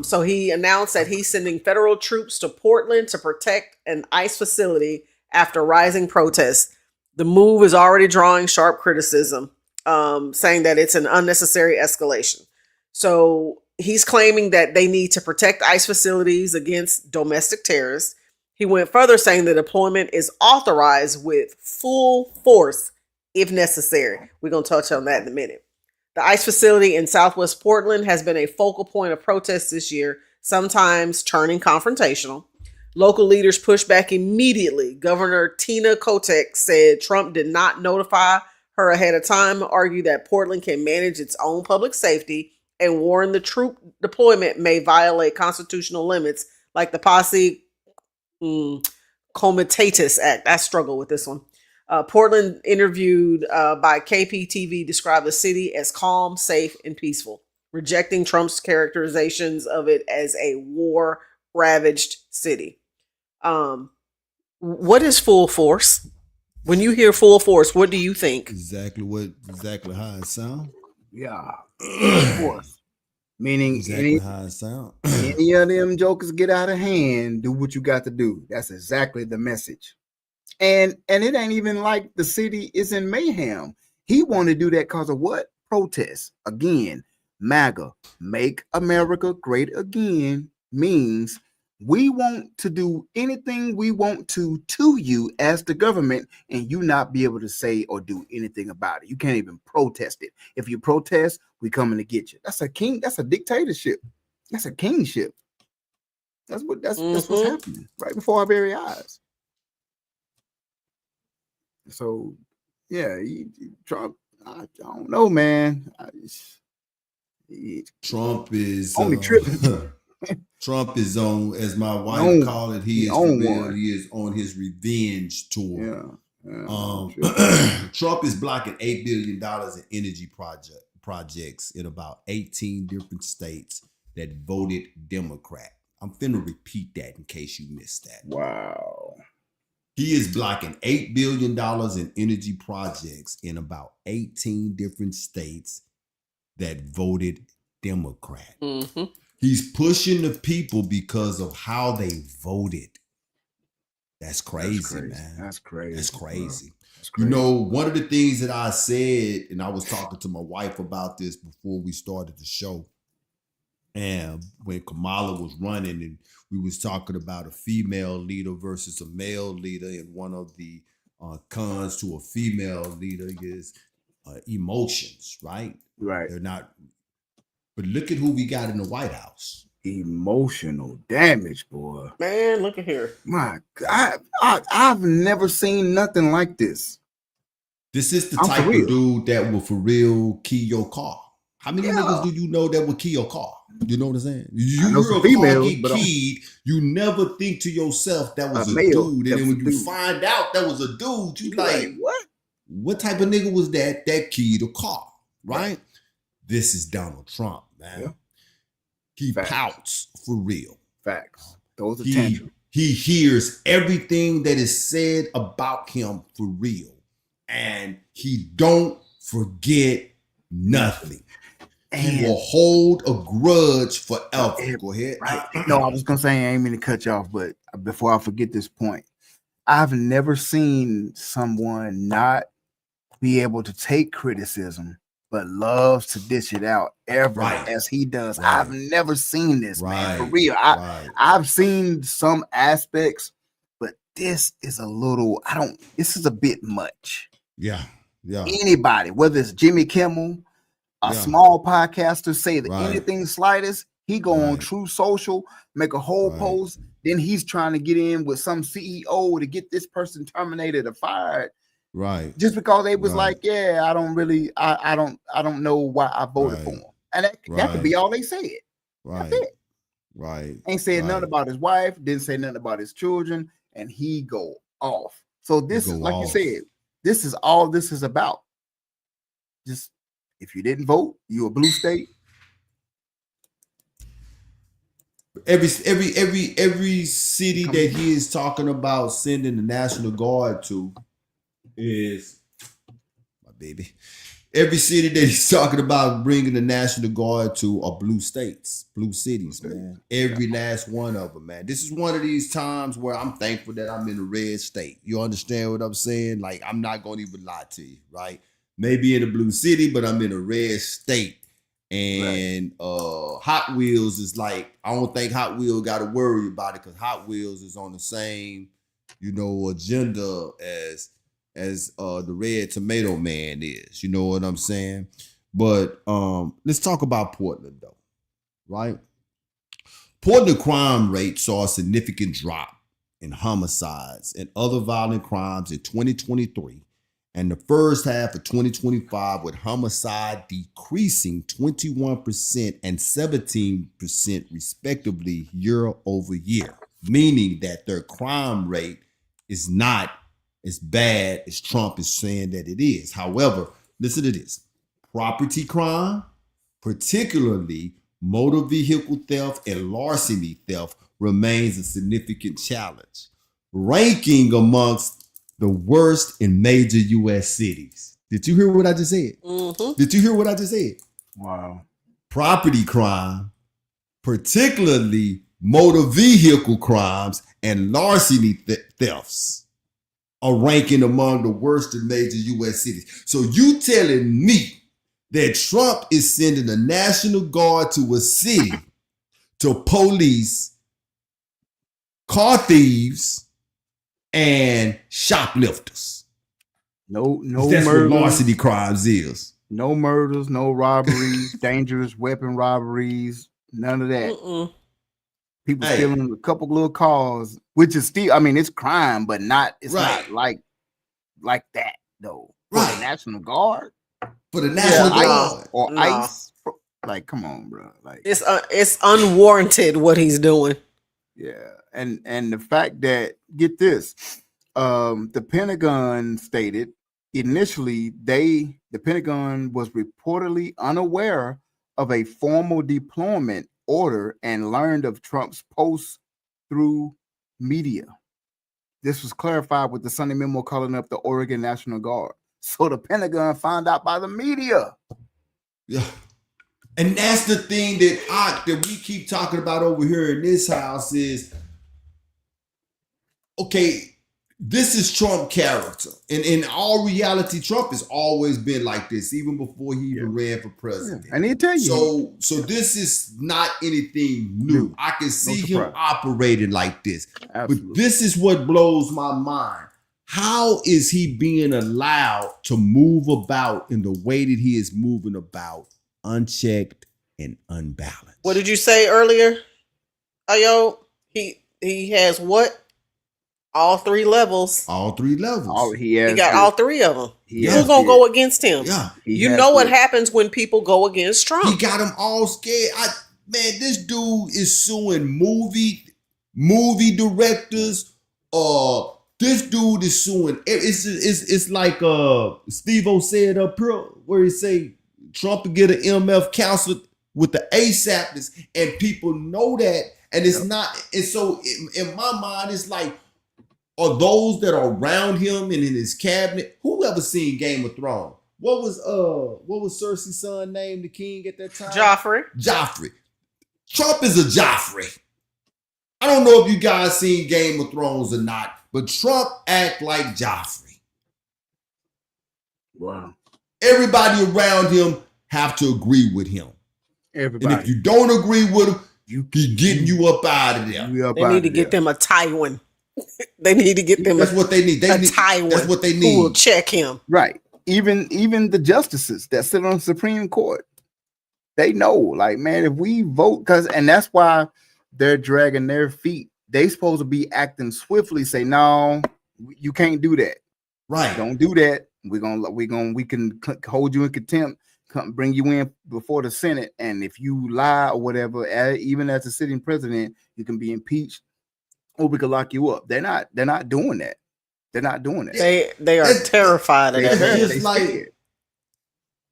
So he announced that he's sending federal troops to Portland to protect an ICE facility after rising protests. The move is already drawing sharp criticism, saying that it's an unnecessary escalation. So he's claiming that they need to protect ICE facilities against domestic terrorists. He went further, saying the deployment is authorized with full force if necessary. We're going to touch on that in a minute. The ICE facility in Southwest Portland has been a focal point of protests this year, sometimes turning confrontational. Local leaders pushed back immediately. Governor Tina Kotek said Trump did not notify her ahead of time, argued that Portland can manage its own public safety, and warned the troop deployment may violate constitutional limits like the Posse Comitatus Act. I struggle with this one. Portland, interviewed by KPTV, described the city as calm, safe, and peaceful, rejecting Trump's characterizations of it as a war-ravaged city. What is full force? When you hear full force, what do you think? Exactly how it sounds. Yeah. Of course. Meaning Exactly how it sounds. any of them jokers get out of hand, do what you got to do. That's exactly the message. And it ain't even like the city is in mayhem. He wanted to do that because of what? Protests. Again, MAGA, make America great again, means we want to do anything we want to you as the government, and you not be able to say or do anything about it. You can't even protest it. If you protest, we coming to get you. That's a king. That's a dictatorship. That's a kingship. That's what's happening right before our very eyes. So, yeah, Trump. I don't know, man. Trump is only tripping. Trump is on, as my wife called it, he is for real. One. He is on his revenge tour. Yeah. Trump is blocking $8 billion in energy projects in about 18 different states that voted Democrat. I'm finna repeat that in case you missed that. Wow. He is blocking $8 billion in energy projects in about 18 different states that voted Democrat. Mm-hmm. He's pushing the people because of how they voted. That's crazy, man. That's crazy. That's crazy. That's crazy. You know, one of the things that I said, and I was talking to my wife about this before we started the show, and when Kamala was running, and we was talking about a female leader versus a male leader, and one of the cons to a female leader is emotions, right? Right. They're not. But look at who we got in the White House. Emotional damage, boy. Man, look at here. My God, I've never seen nothing like this. This is the type of dude that will for real key your car. How many niggas do you know that would key your car? You know what I'm saying? You hear a car get keyed, you never think to yourself that was a dude. And then when you find out that was a dude, you like, what type of nigga was that keyed a car, right? This is Donald Trump, man. Yeah. He pouts for real. Facts. Those are tantrums. He hears everything that is said about him for real. And he don't forget nothing. He will hold a grudge forever. Go ahead. Right. No, I was gonna say I ain't mean to cut you off, but before I forget this point, I've never seen someone not be able to take criticism but loves to dish it out ever as he does. I've never seen this, man, for real. I've seen some aspects, but this is a little, this is a bit much. Yeah. Anybody, whether it's Jimmy Kimmel, a small podcaster, say that anything slightest, he go on True Social, make a whole post, then he's trying to get in with some CEO to get this person terminated or fired. Right. Just because they was like, yeah, I don't know why I voted for him. And that could be all they said. Right. That's it. Right. Ain't said nothing about his wife, didn't say nothing about his children, and he go off. So this is, like you said, this is all this is about. Just if you didn't vote, you a blue state. Every city that he is talking about sending the National Guard to is my baby. Every city that he's talking about bringing the National Guard to are blue states, blue cities, man. Every last one of them, man. This is one of these times where I'm thankful that I'm in a red state. You understand what I'm saying? Like, I'm not going to even lie to you, right? Maybe in a blue city, but I'm in a red state. And Hot Wheels is like, I don't think Hot Wheels got to worry about it because Hot Wheels is on the same, agenda as the Red Tomato Man is. You know what I'm saying? But let's talk about Portland, though, right? Portland crime rate saw a significant drop in homicides and other violent crimes in 2023 and the first half of 2025, with homicide decreasing 21% and 17% respectively year over year, meaning that their crime rate is not as bad as Trump is saying that it is. However, listen to this. Property crime, particularly motor vehicle theft and larceny theft, remains a significant challenge, ranking amongst the worst in major U.S. cities. Did you hear what I just said? Mm-hmm. Did you hear what I just said? Wow. Property crime, particularly motor vehicle crimes and larceny thefts, are ranking among the worst in major U.S. cities. So you telling me that Trump is sending the National Guard to a city to police car thieves and shoplifters? No That's murders, what larceny crimes is. No murders, no robberies, dangerous weapon robberies, none of that. People stealing a couple little cars, which is still, it's crime, but not not like that though. For the National Guard, for the National Guard or ICE, like, come on, bro. Like, it's unwarranted what he's doing. Yeah, and the fact that, get this, the Pentagon stated initially the Pentagon was reportedly unaware of a formal deployment order and learned of Trump's posts through media. This was clarified with the Sunday memo calling up the Oregon National Guard. So the Pentagon found out by the media. Yeah. And that's the thing that we keep talking about over here in this house is, okay, this is Trump character. And in all reality, Trump has always been like this, even before he even ran for president. I need to tell you. So this is not anything new. I can see him operating like this. Absolutely. But this is what blows my mind. How is he being allowed to move about in the way that he is moving about, unchecked and unbalanced? What did you say earlier? Ayo, he has what? All three levels. All three levels. He got all three of them. Who's gonna go against him? Yeah. You know what happens when people go against Trump. He got them all scared. This dude is suing movie directors. This dude is suing. It's like Steve-O said up here, where he say Trump will get an MF counsel with the ASAPness, and people know that, and it's not. And so in my mind, it's like, are those that are around him and in his cabinet, who ever seen Game of Thrones? what was Cersei's son named the king at that time? Joffrey. Trump is a Joffrey. I don't know if you guys seen Game of Thrones or not, but Trump act like Joffrey. Wow. Everybody around him have to agree with him. Everybody. And if you don't agree with him, he's getting you up out of there. They need to get them a Tywin. They need to get them That's what they need. Tywin. That's what they need. Who will check him. Right. Even the justices that sit on the Supreme Court, they know, like, man, if we vote, and that's why they're dragging their feet. They supposed to be acting swiftly, say, no, you can't do that. Right. Don't do that. We can hold you in contempt, bring you in before the Senate, and if you lie or whatever, even as a sitting president, you can be impeached, or we could lock you up. They're not doing that. They're not doing that. They are terrified of that. It's like,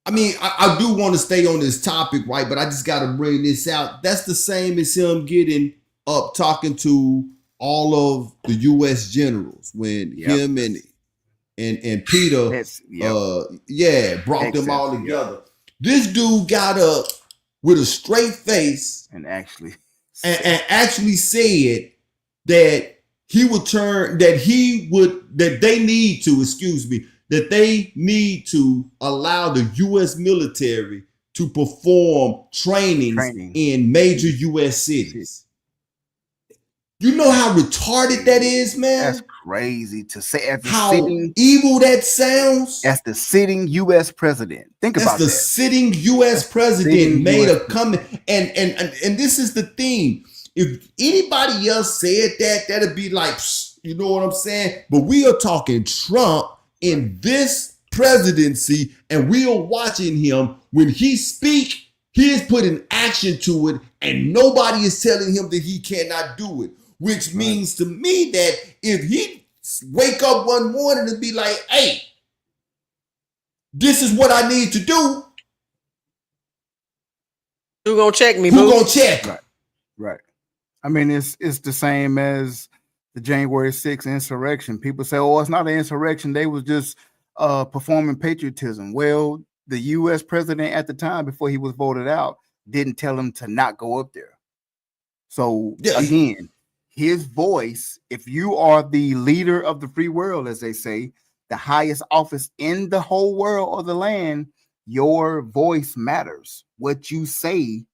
I mean, I do want to stay on this topic, right? But I just got to bring this out. That's the same as him getting up talking to all of the U.S. generals when him and Peter, brought them all together. Yep. This dude got up with a straight face and actually said that they need to allow the U.S. military to perform trainings in major U.S. cities. You know how retarded that is, man? That's crazy to say. How evil that sounds. As the sitting U.S. president. Think about that. The sitting U.S. president made a comment. And this is the thing. If anybody else said that, that'd be like, you know what I'm saying? But we are talking Trump in this presidency, and we are watching him. When he speak, he is putting action to it, and nobody is telling him that he cannot do it. Which means to me that if he wake up one morning and be like, hey, this is what I need to do. Who gonna check me? Who gonna check? Right. I mean, it's the same as the January 6th insurrection. People say, oh, it's not an insurrection. They was just performing patriotism. Well, the U.S. president at the time, before he was voted out, didn't tell him to not go up there. So again, his voice, if you are the leader of the free world, as they say, the highest office in the whole world or the land, your voice matters. What you say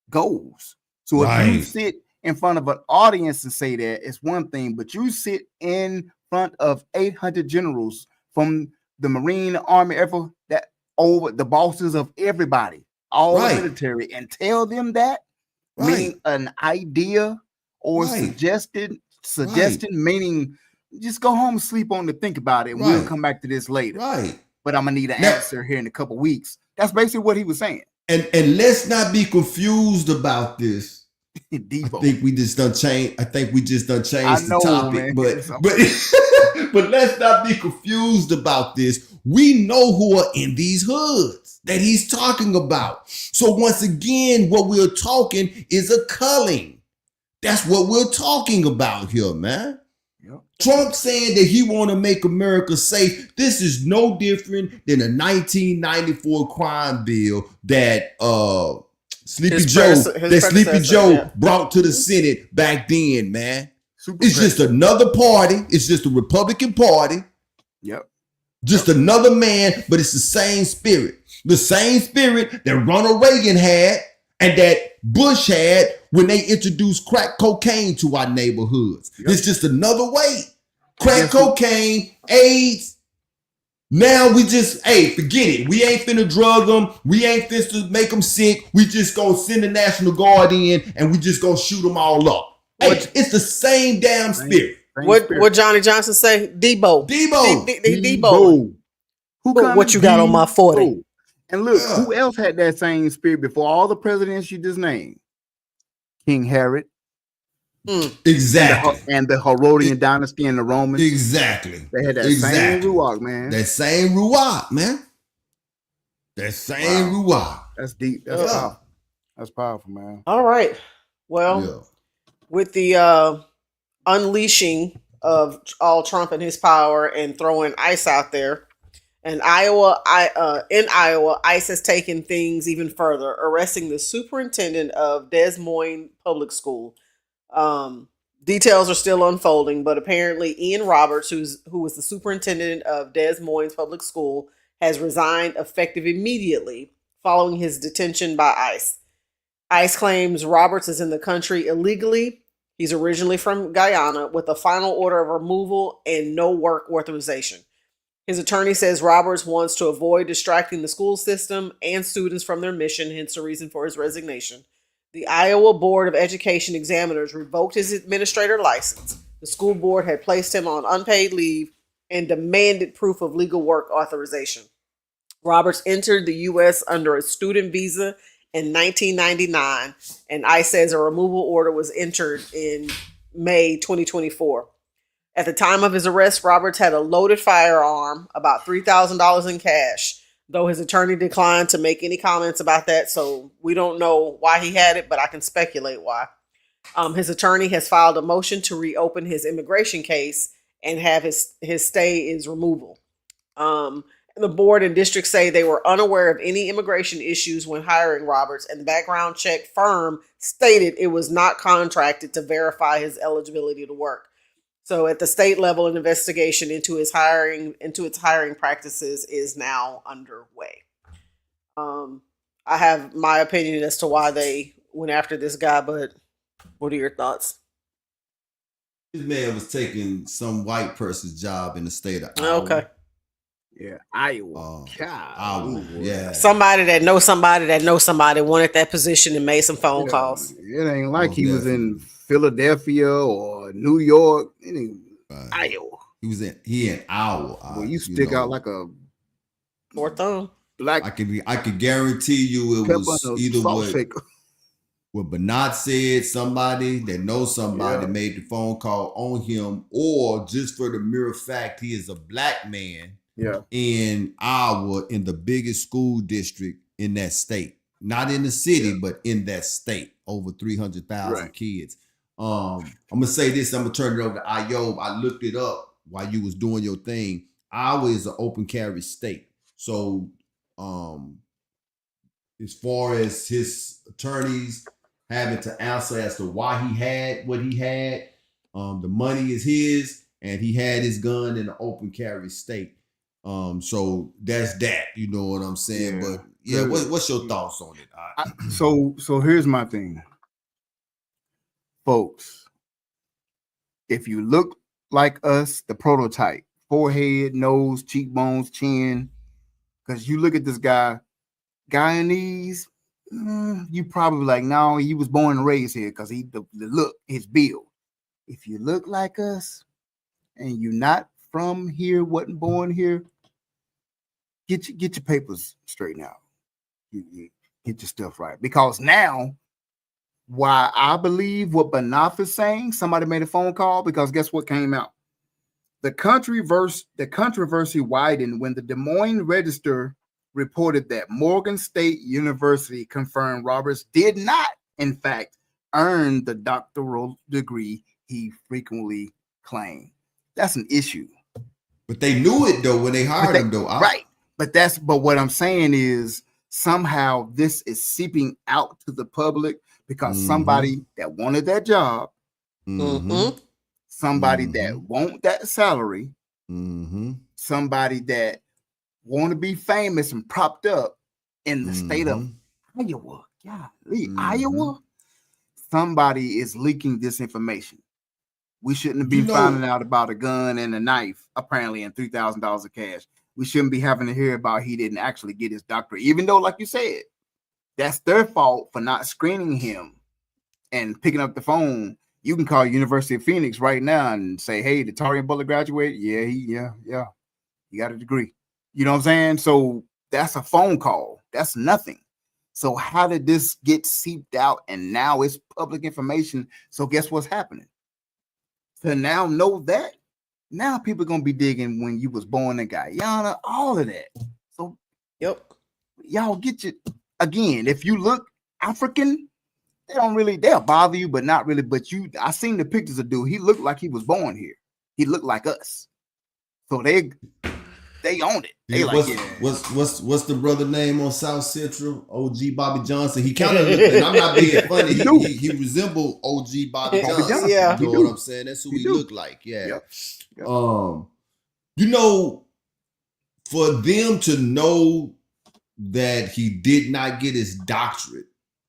goes. So if you sit in front of an audience and say that, it's one thing, but you sit in front of 800 generals from the Marine, Army, Air Force, that over the bosses of everybody, all the military, and tell them that, meaning an idea or suggestion, meaning just go home and sleep on to think about it, and we'll come back to this later. Right. But I'm gonna need an answer here in a couple weeks. That's basically what he was saying. And let's not be confused about this. I think we just done changed the topic, but let's not be confused about this. We know who are in these hoods that he's talking about. So once again, what we're talking is a culling. That's what we're talking about here, man. Yep. Trump saying that he want to make America safe. This is no different than a 1994 crime bill that Sleepy Joe brought to the Senate back then, man. It's just another party. It's just the Republican Party. Yep. Just another man, but it's the same spirit. The same spirit that Ronald Reagan had and that Bush had when they introduced crack cocaine to our neighborhoods. Yep. It's just another way. Crack cocaine, AIDS. Now we just, forget it. We ain't finna drug them. We ain't finna make them sick. We just gonna send the National Guard in and we just gonna shoot them all up. It's the same damn spirit. What Johnny Johnson say? Debo. What you got on my 40? And look, who else had that same spirit before all the presidents you just named? King Herod. Exactly. And the Herodian dynasty and the Romans. Exactly. They had that same ruach, man. That same ruach, man. That same ruach. That's deep. That's powerful. That's powerful, man. All right. Well, with the unleashing of all Trump and his power and throwing ICE out there In Iowa, ICE has taken things even further, arresting the superintendent of Des Moines Public School. Um, Details are still unfolding, but apparently Ian Roberts, who was the superintendent of Des Moines Public School, has resigned effective immediately following his detention by ICE. ICE claims Roberts is in the country illegally. He's originally from Guyana with a final order of removal and no work authorization. His attorney says Roberts wants to avoid distracting the school system and students from their mission, hence the reason for his resignation. The Iowa Board of Education examiners revoked his administrator license. The school board had placed him on unpaid leave and demanded proof of legal work authorization. Roberts entered the U.S. under a student visa in 1999, and ICE says a removal order was entered in May 2024. At the time of his arrest, Roberts had a loaded firearm, about $3,000 in cash, though his attorney declined to make any comments about that, so we don't know why he had it, but I can speculate why. His attorney has filed a motion to reopen his immigration case and have his stay is removal. The board and district say they were unaware of any immigration issues when hiring Roberts, and the background check firm stated it was not contracted to verify his eligibility to work. So at the state level, an investigation into its hiring practices is now underway. I have my opinion as to why they went after this guy, but what are your thoughts? This man was taking some white person's job in the state of Iowa. Okay. Yeah, Iowa. Iowa. Yeah. Somebody that knows somebody wanted that position and made some phone calls. It ain't like he was in Philadelphia or New York. It ain't Iowa. He in Iowa. Well, you stick out like a sore thumb. Black. I could guarantee you it was either what Bernard said, somebody that knows somebody made the phone call on him, or just for the mere fact he is a black man in Iowa in the biggest school district in that state. Not in the city, but in that state. Over 300,000 kids. I'm gonna say this. I'm gonna turn it over to Ayob. I looked it up while you was doing your thing. Iowa is an open carry state. So as far as his attorneys having to answer as to why he had what he had, the money is his, and he had his gun in an open carry state. So that's that. You know what I'm saying? Yeah. But what's your thoughts on it? So here's my thing, folks. If you look like us, the prototype, forehead, nose, cheekbones, chin, because you look at this guy, Guyanese, you probably like, no, he was born and raised here because the look, his build. If you look like us and you're not from here, wasn't born here, get your papers straightened out. You get your stuff right. Because now, why I believe what Banaf is saying, somebody made a phone call, because guess what came out? The controversy widened when the Des Moines Register reported that Morgan State University confirmed Roberts did not, in fact, earn the doctoral degree he frequently claimed. That's an issue. But they knew it though when they hired him though. Right. But what I'm saying is somehow this is seeping out to the public because somebody that wanted that job, somebody that want that salary, somebody that want to be famous and propped up in the state of Iowa. Iowa. Somebody is leaking this information. We shouldn't have been finding out about a gun and a knife, apparently, and $3,000 of cash. We shouldn't be having to hear about he didn't actually get his doctorate, even though, like you said, that's their fault for not screening him and picking up the phone. You can call University of Phoenix right now and say, hey, the Tarian Butler graduated. Yeah. He got a degree. You know what I'm saying? So that's a phone call. That's nothing. So how did this get seeped out? And now it's public information. So guess what's happening? To now know that, now people are going to be digging when you was born in Guyana, all of that. So y'all get you, again, if you look African, they'll bother you, but not really. But I seen the pictures of dude. He looked like he was born here. He looked like us. So they they own it. They Yeah, like, what's the brother name on South Central? OG Bobby Johnson. He kind of, and I'm not being funny. He resembled OG Bobby Johnson. Yeah. You know what I'm saying? That's who he looked like. Yeah. Yep. You know, for them to know that he did not get his doctorate,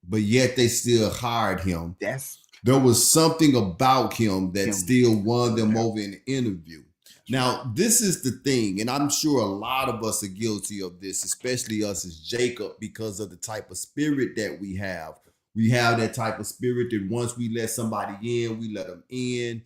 but yet they still hired him. There was something about him that still won them over in the interview. Now, this is the thing, and I'm sure a lot of us are guilty of this, especially us as Jacob, because of the type of spirit that we have. We have that type of spirit that once we let somebody in, we let them in.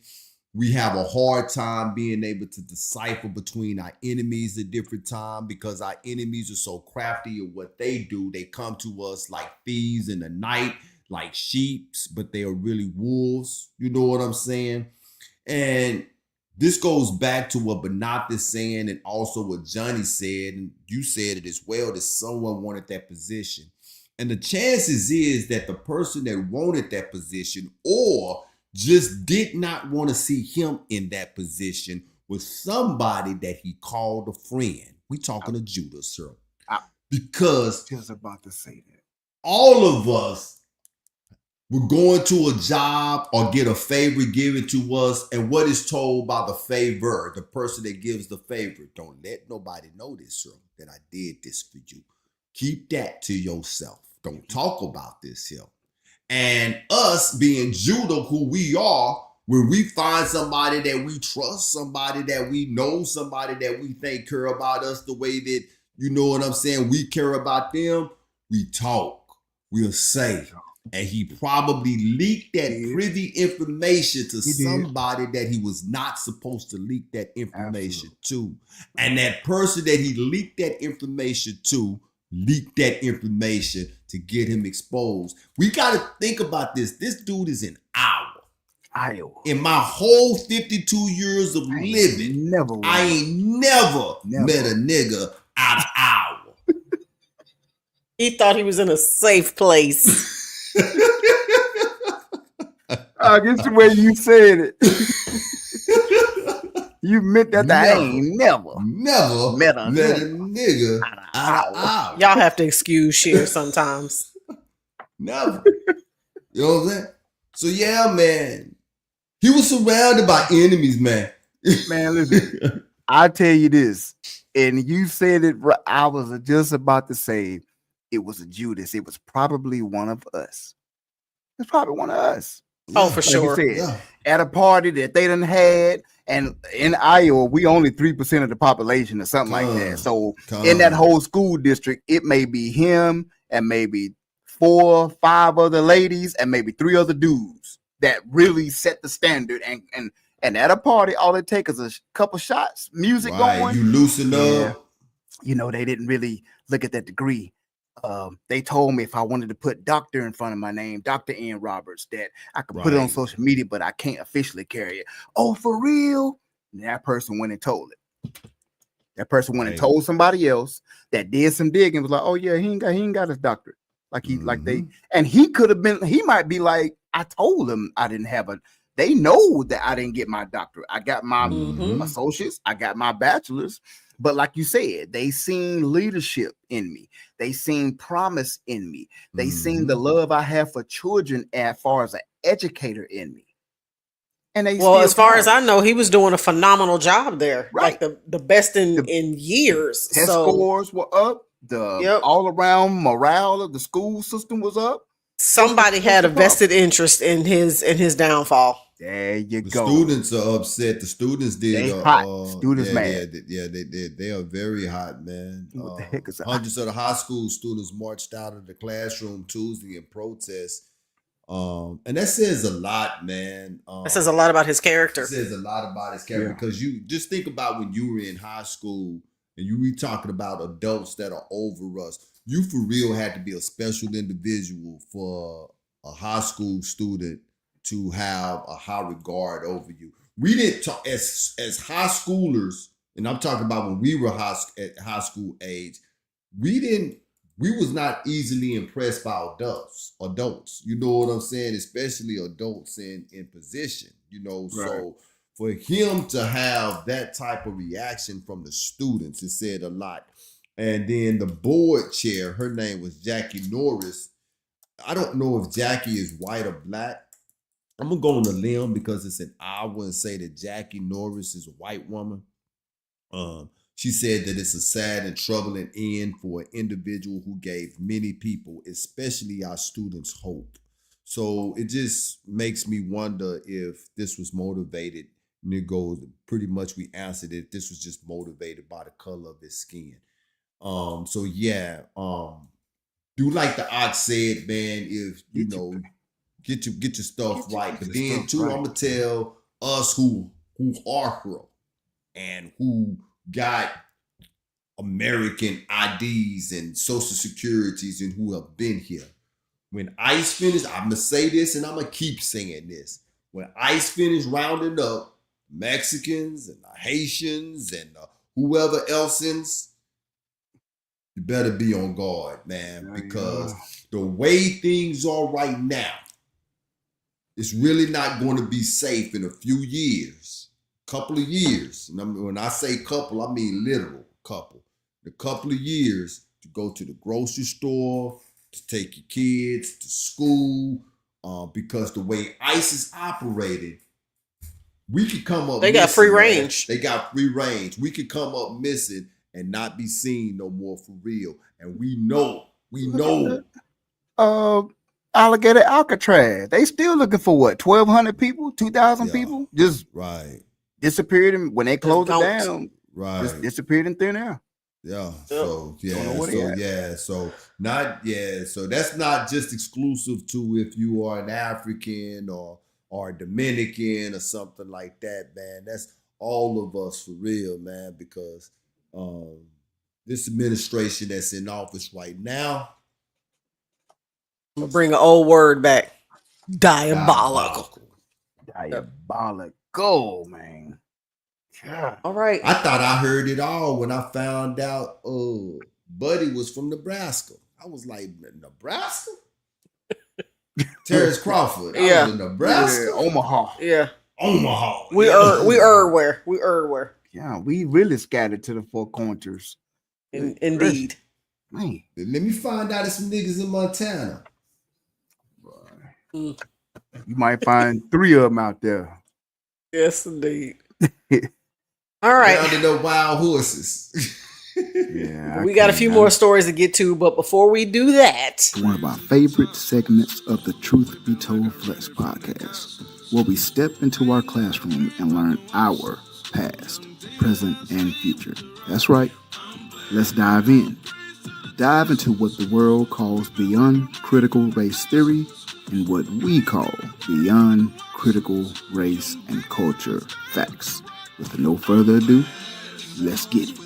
We have a hard time being able to decipher between our enemies at different times because our enemies are so crafty at what they do. They come to us like thieves in the night, like sheep, but they are really wolves. You know what I'm saying? And this goes back to what Banath is saying and also what Johnny said, and you said it as well, that someone wanted that position. And the chances is that the person that wanted that position or just did not want to see him in that position was somebody that he called a friend. We talking to Judas, sir. Because just about to say that. All of us were going to a job or get a favor given to us, and what is told by the favor, the person that gives the favor, don't let nobody know this, sir, that I did this for you. Keep that to yourself. Don't talk about this here. And us being Judah, who we are, when we find somebody that we trust, somebody that we know, somebody that we think care about us the way that, you know what I'm saying, we care about them, we talk, we'll say. And he probably leaked that privy information to somebody that he was not supposed to leak that information to. And that person that he leaked that information to leaked that information to get him exposed. We got to think about this. This dude is in Iowa. In my whole 52 years of living, I ain't never met a nigga out of Iowa. He thought he was in a safe place. I guess the way you said it. You meant that I ain't never met a nigga out of Iowa. Y'all have to excuse Sheer sometimes. Never. You know what I'm saying? So yeah, man. He was surrounded by enemies, man. Man, listen. I tell you this, and you said it. I was just about to say it was a Judas. It was probably one of us. It's probably one of us. Oh, for sure. At a party that they done had, and in Iowa, we only 3% of the population or something like that. So in that whole school district, it may be him and maybe 4 or 5 other ladies and maybe 3 other dudes that really set the standard. And at a party, all it takes is a couple shots, music going. You loosen up. You know, they didn't really look at that degree. They told me if I wanted to put doctor in front of my name, Dr. N. Roberts, that I could put it on social media, but I can't officially carry it. Oh, for real? And that person went and told it. That person went and told somebody else that did some digging, was like, oh yeah, he ain't got his doctorate. Like he could have been, he might be like, I told them I didn't have they know that I didn't get my doctorate. I got my associates, I got my bachelor's. But like you said, they seen leadership in me. They seen promise in me. They seen the love I have for children as far as an educator in me. And as far as I know, he was doing a phenomenal job there. Right. Like the best in years. Test scores were up. All around morale of the school system was up. Somebody had a vested interest in his downfall. There you go. Students are upset. The students did. Students mad. They are very hot, man. What the heck is that? Hundreds of the high school students marched out of the classroom Tuesday in protest. And that says a lot, man. That says a lot about his character. It says a lot about his character because you just think about when you were in high school and you were talking about adults that are over us. You for real had to be a special individual for a high school student to have a high regard over you. We didn't talk as high schoolers, and I'm talking about when we were at high school age, we was not easily impressed by adults. You know what I'm saying? Especially adults in position, you know. Right. So for him to have that type of reaction from the students, it said a lot. And then the board chair, her name was Jackie Norris. I don't know if Jackie is white or black. I'm gonna go on a limb because it's an Iowa and say that Jackie Norris is a white woman. She said that it's a sad and troubling end for an individual who gave many people, especially our students, hope. So it just makes me wonder if this was motivated. And it goes pretty much we answered it. This was just motivated by the color of his skin. So yeah, do like the ox said, man, if you know, get your stuff right. But then too, I'm gonna tell us who are here and who got American IDs and social securities and who have been here. When ICE finished, I'm gonna say this and I'm gonna keep saying this. When ICE finished rounding up Mexicans and Haitians and whoever else's, you better be on guard, man, because the way things are right now, it's really not going to be safe in a few years, couple of years. And when I say couple, I mean literal couple. A couple of years to go to the grocery store, to take your kids to school, because the way ICE is operating, we could come up. They got missing, free man. range. They got free range. We could come up missing and not be seen no more for real. And we know. Alligator Alcatraz. They still looking for what? 1,200 people, 2,000 people, just right disappeared when they closed it don't. down. Right, just disappeared in thin air. Yeah. Don't know where they at. So that's not just exclusive to if you are an African or Dominican or something like that, man. That's all of us for real, man, because this administration that's in office right now, I'm gonna bring an old word back. Diabolical. Diabolical, man. Yeah. All right. I thought I heard it all when I found out Buddy was from Nebraska. I was like, Nebraska? Terrence Crawford. I was in Nebraska. Yeah, Omaha. Yeah. Omaha. We are where. Yeah, we really scattered to the four corners. Indeed. Man. Let me find out if some niggas in Montana. You might find 3 of them out there. Yes, indeed. All right. Down to the wild horses. Yeah, we got a few more stories to get to, but before we do that, one of our favorite segments of the Truth Be Told Flex podcast, where we step into our classroom and learn our past, present, and future. That's right. Let's dive in. Dive into what the world calls beyond critical race theory and what we call beyond critical race and culture facts. With no further ado, let's get it.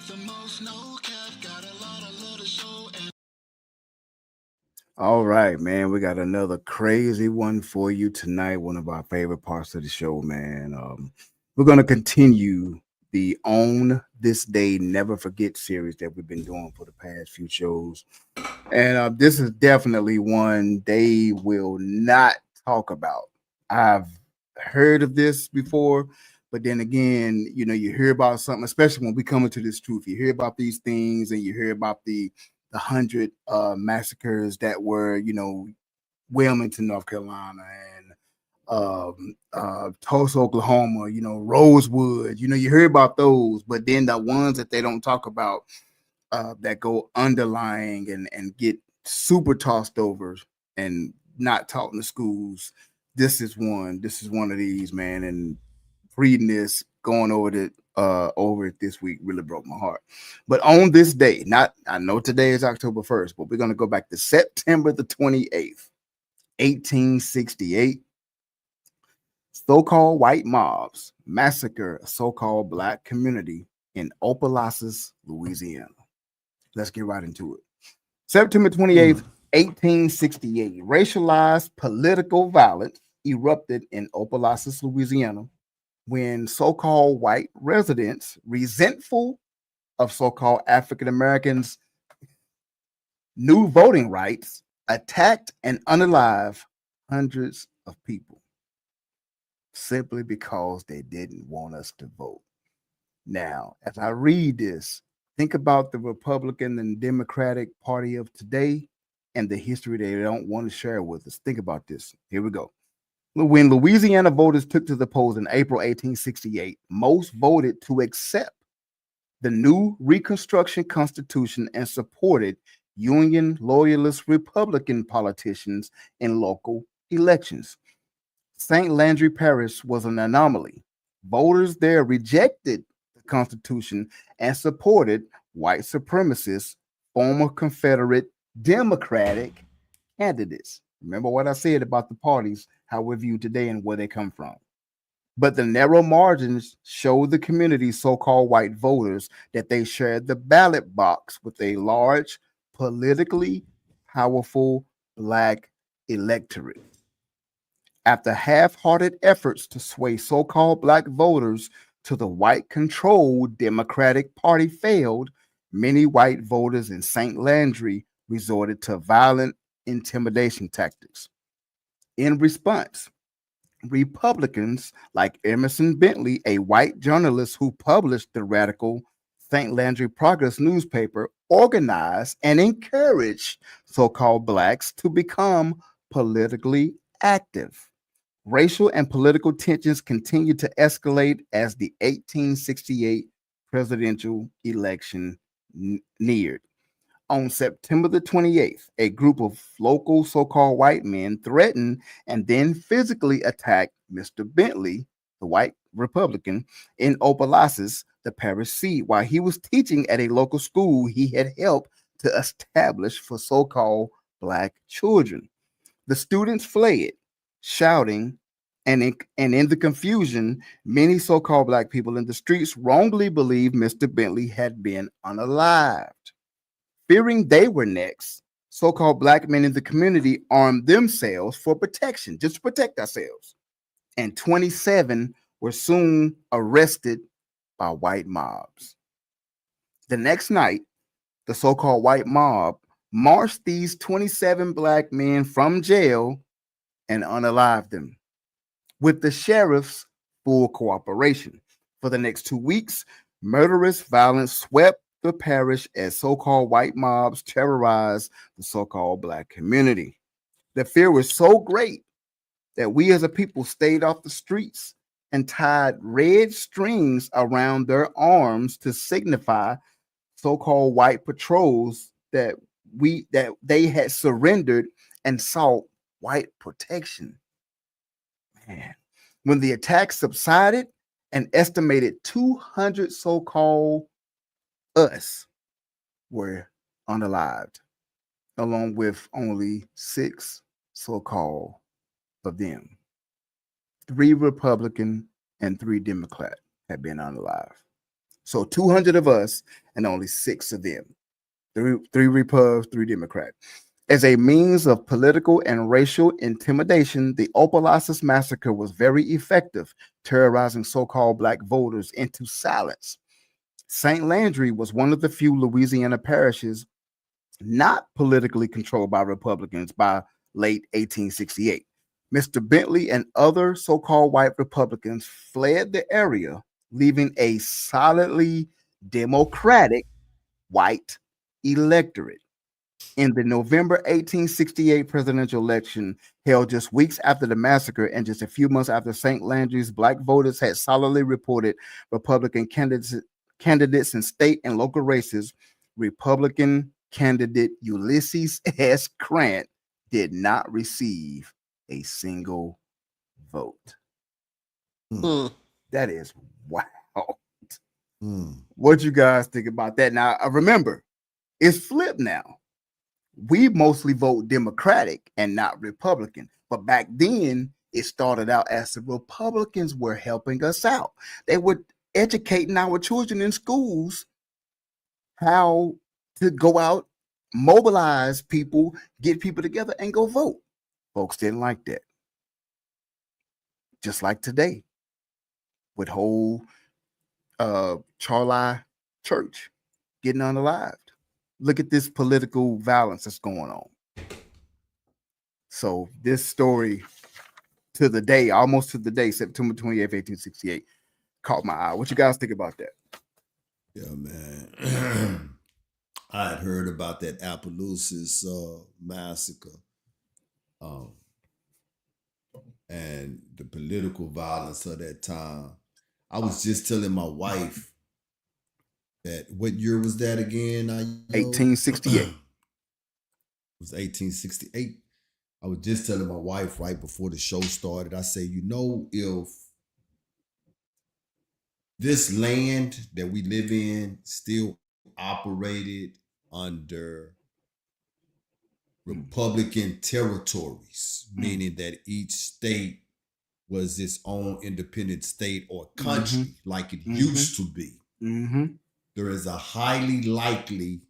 All right, man. We got another crazy one for you tonight. One of our favorite parts of the show, man. We're going to continue the On This Day Never Forget series that we've been doing for the past few shows. And this is definitely one they will not talk about. I've heard of this before, but then again, you know, you hear about something, especially when we come into this truth, you hear about these things and you hear about the 100 massacres that were, you know, Wilmington, North Carolina, and Tulsa, Oklahoma, you know, Rosewood, you know, you hear about those, but then the ones that they don't talk about that go underlying and get super tossed over and not taught in the schools. This is one of these, man. And reading this, going over it this week really broke my heart. But on this day, I know today is October 1st, but we're going to go back to September the 28th, 1868. So-called white mobs massacre a so-called black community in Opelousas, Louisiana. Let's get right into it. September 28th, 1868, racialized political violence erupted in Opelousas, Louisiana, when so-called white residents, resentful of so-called African Americans' new voting rights, attacked and unalived hundreds of people. simply because they didn't want us to vote. Now, as I read this, think about the Republican and Democratic Party of today and the history they don't want to share with us. Think about this. Here we go. When Louisiana voters took to the polls in April 1868, most voted to accept the new Reconstruction Constitution and supported Union loyalist Republican politicians in local elections. St. Landry Parish was an anomaly. Voters there rejected the Constitution and supported white supremacist, former Confederate Democratic candidates. Remember what I said about the parties, how we're viewed today and where they come from. But the narrow margins showed the community's so called white voters that they shared the ballot box with a large, politically powerful black electorate. After half hearted efforts to sway so called black voters to the white controlled Democratic Party failed, many white voters in St. Landry resorted to violent intimidation tactics. In response, Republicans like Emerson Bentley, a white journalist who published the radical St. Landry Progress newspaper, organized and encouraged so called blacks to become politically active. Racial and political tensions continued to escalate as the 1868 presidential election neared. On September the 28th, a group of local so called white men threatened and then physically attacked Mr. Bentley, the white Republican, in Opelousas, the parish seat, while he was teaching at a local school he had helped to establish for so called black children. The students fled, shouting, and in the confusion, many so called black people in the streets wrongly believed Mr. Bentley had been unalived. Fearing they were next, so called black men in the community armed themselves for protection, just to protect ourselves. And 27 were soon arrested by white mobs. The next night, the so called white mob marched these 27 black men from jail and unalived them with the sheriff's full cooperation. For the next 2 weeks, murderous violence swept the parish as so called white mobs terrorized the so called black community. The fear was so great that we as a people stayed off the streets and tied red strings around their arms to signify so called white patrols that they had surrendered and sought white protection. Man. When the attack subsided, an estimated 200 so called us were unalived, along with only 6 so called of them. 3 Republican and 3 Democrat had been unalived. So 200 of us and only 6 of them. Three Repub, 3 Democrat. As a means of political and racial intimidation, the Opelousas massacre was very effective, terrorizing so-called black voters into silence. St. Landry was one of the few Louisiana parishes not politically controlled by Republicans by late 1868. Mr. Bentley and other so-called white Republicans fled the area, leaving a solidly Democratic white electorate. In the November 1868 presidential election, held just weeks after the massacre and just a few months after St. Landry's, black voters had solidly reported Republican candidates in state and local races. Republican candidate Ulysses S. Grant did not receive a single vote. Hmm. That is wow. Hmm. What you guys think about that? Now, remember, it's flipped now. We mostly vote Democratic and not Republican. But back then, it started out as the Republicans were helping us out. They were educating our children in schools how to go out, mobilize people, get people together, and go vote. Folks didn't like that. Just like today with whole Charlie Church getting unalived. Look at this political violence that's going on. So this story to the day, almost to the day, September 28th, 1868, caught my eye. What you guys think about that? Yeah, man. I had heard about that Appaloosas massacre, and the political violence of that time. I was just telling my wife that what year was that again? 1868. It was 1868. I was just telling my wife right before the show started. I say, if this land that we live in still operated under Republican territories, meaning that each state was its own independent state or country, like it used to be. There is it's highly likely,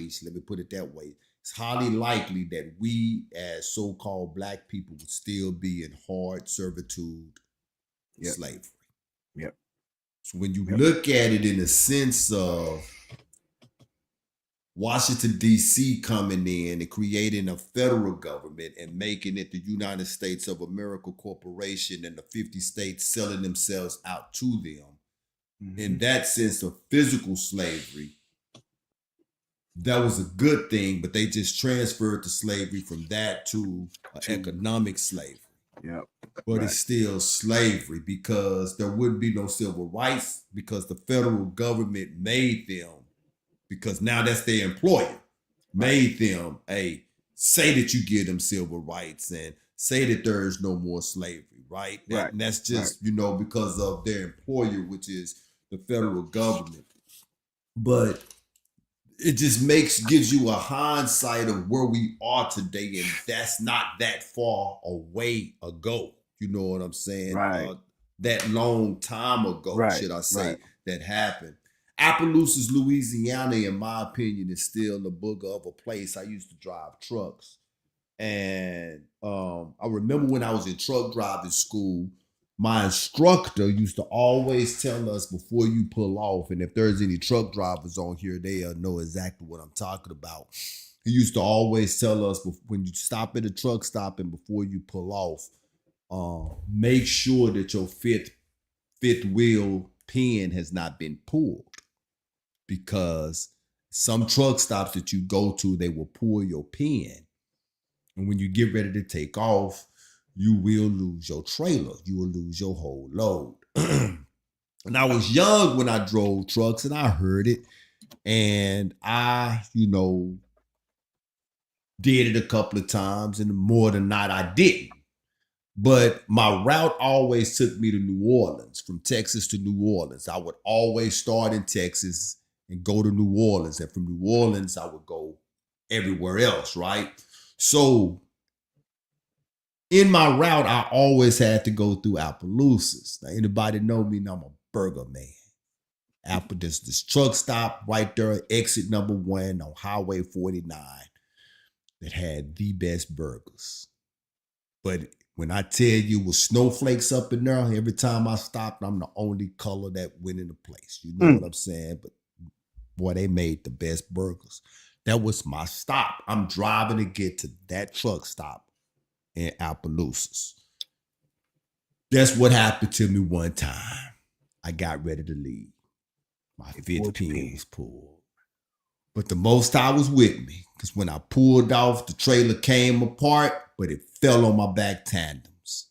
so let me put it that way, it's highly likely that we as so-called black people would still be in hard servitude, slavery. Yep. So when you look at it in the sense of Washington, D.C. coming in and creating a federal government and making it the United States of America Corporation and the 50 states selling themselves out to them, in that sense of physical slavery, that was a good thing, but they just transferred the slavery from that to economic slavery. Yep. But it's still slavery because there wouldn't be no civil rights because the federal government made them, because now that's their employer, made them say that you give them civil rights and say that there is no more slavery, right? And that's just, because of their employer, which is the federal government. But it just gives you a hindsight of where we are today, and that's not that far away ago. You know what I'm saying? Right. That long time ago, should I say, that happened. Appaloosas, Louisiana, in my opinion, is still the booger of a place. I used to drive trucks. And I remember when I was in truck driving school, my instructor used to always tell us before you pull off, and if there's any truck drivers on here, they'll know exactly what I'm talking about. He used to always tell us when you stop at a truck stop and before you pull off, make sure that your fifth wheel pin has not been pulled, because some truck stops that you go to, they will pull your pin. And when you get ready to take off, you will lose your trailer. You will lose your whole load. And I was young when I drove trucks and I heard it. And I, did it a couple of times, and more than not, I didn't. But my route always took me to New Orleans, from Texas to New Orleans. I would always start in Texas and go to New Orleans. And from New Orleans, I would go everywhere else, right? So in my route, I always had to go through Appaloosas. Now, anybody know me? Now I'm a burger man. This truck stop right there, exit number 1 on Highway 49, that had the best burgers. But when I tell you with snowflakes up in there, every time I stopped, I'm the only color that went into place. You know what I'm saying? But boy, they made the best burgers. That was my stop. I'm driving to get to that truck stop in Appaloosas. That's what happened to me one time. I got ready to leave. My fifth pin was pulled. But the Most High was with me, because when I pulled off, the trailer came apart, but it fell on my back tandems.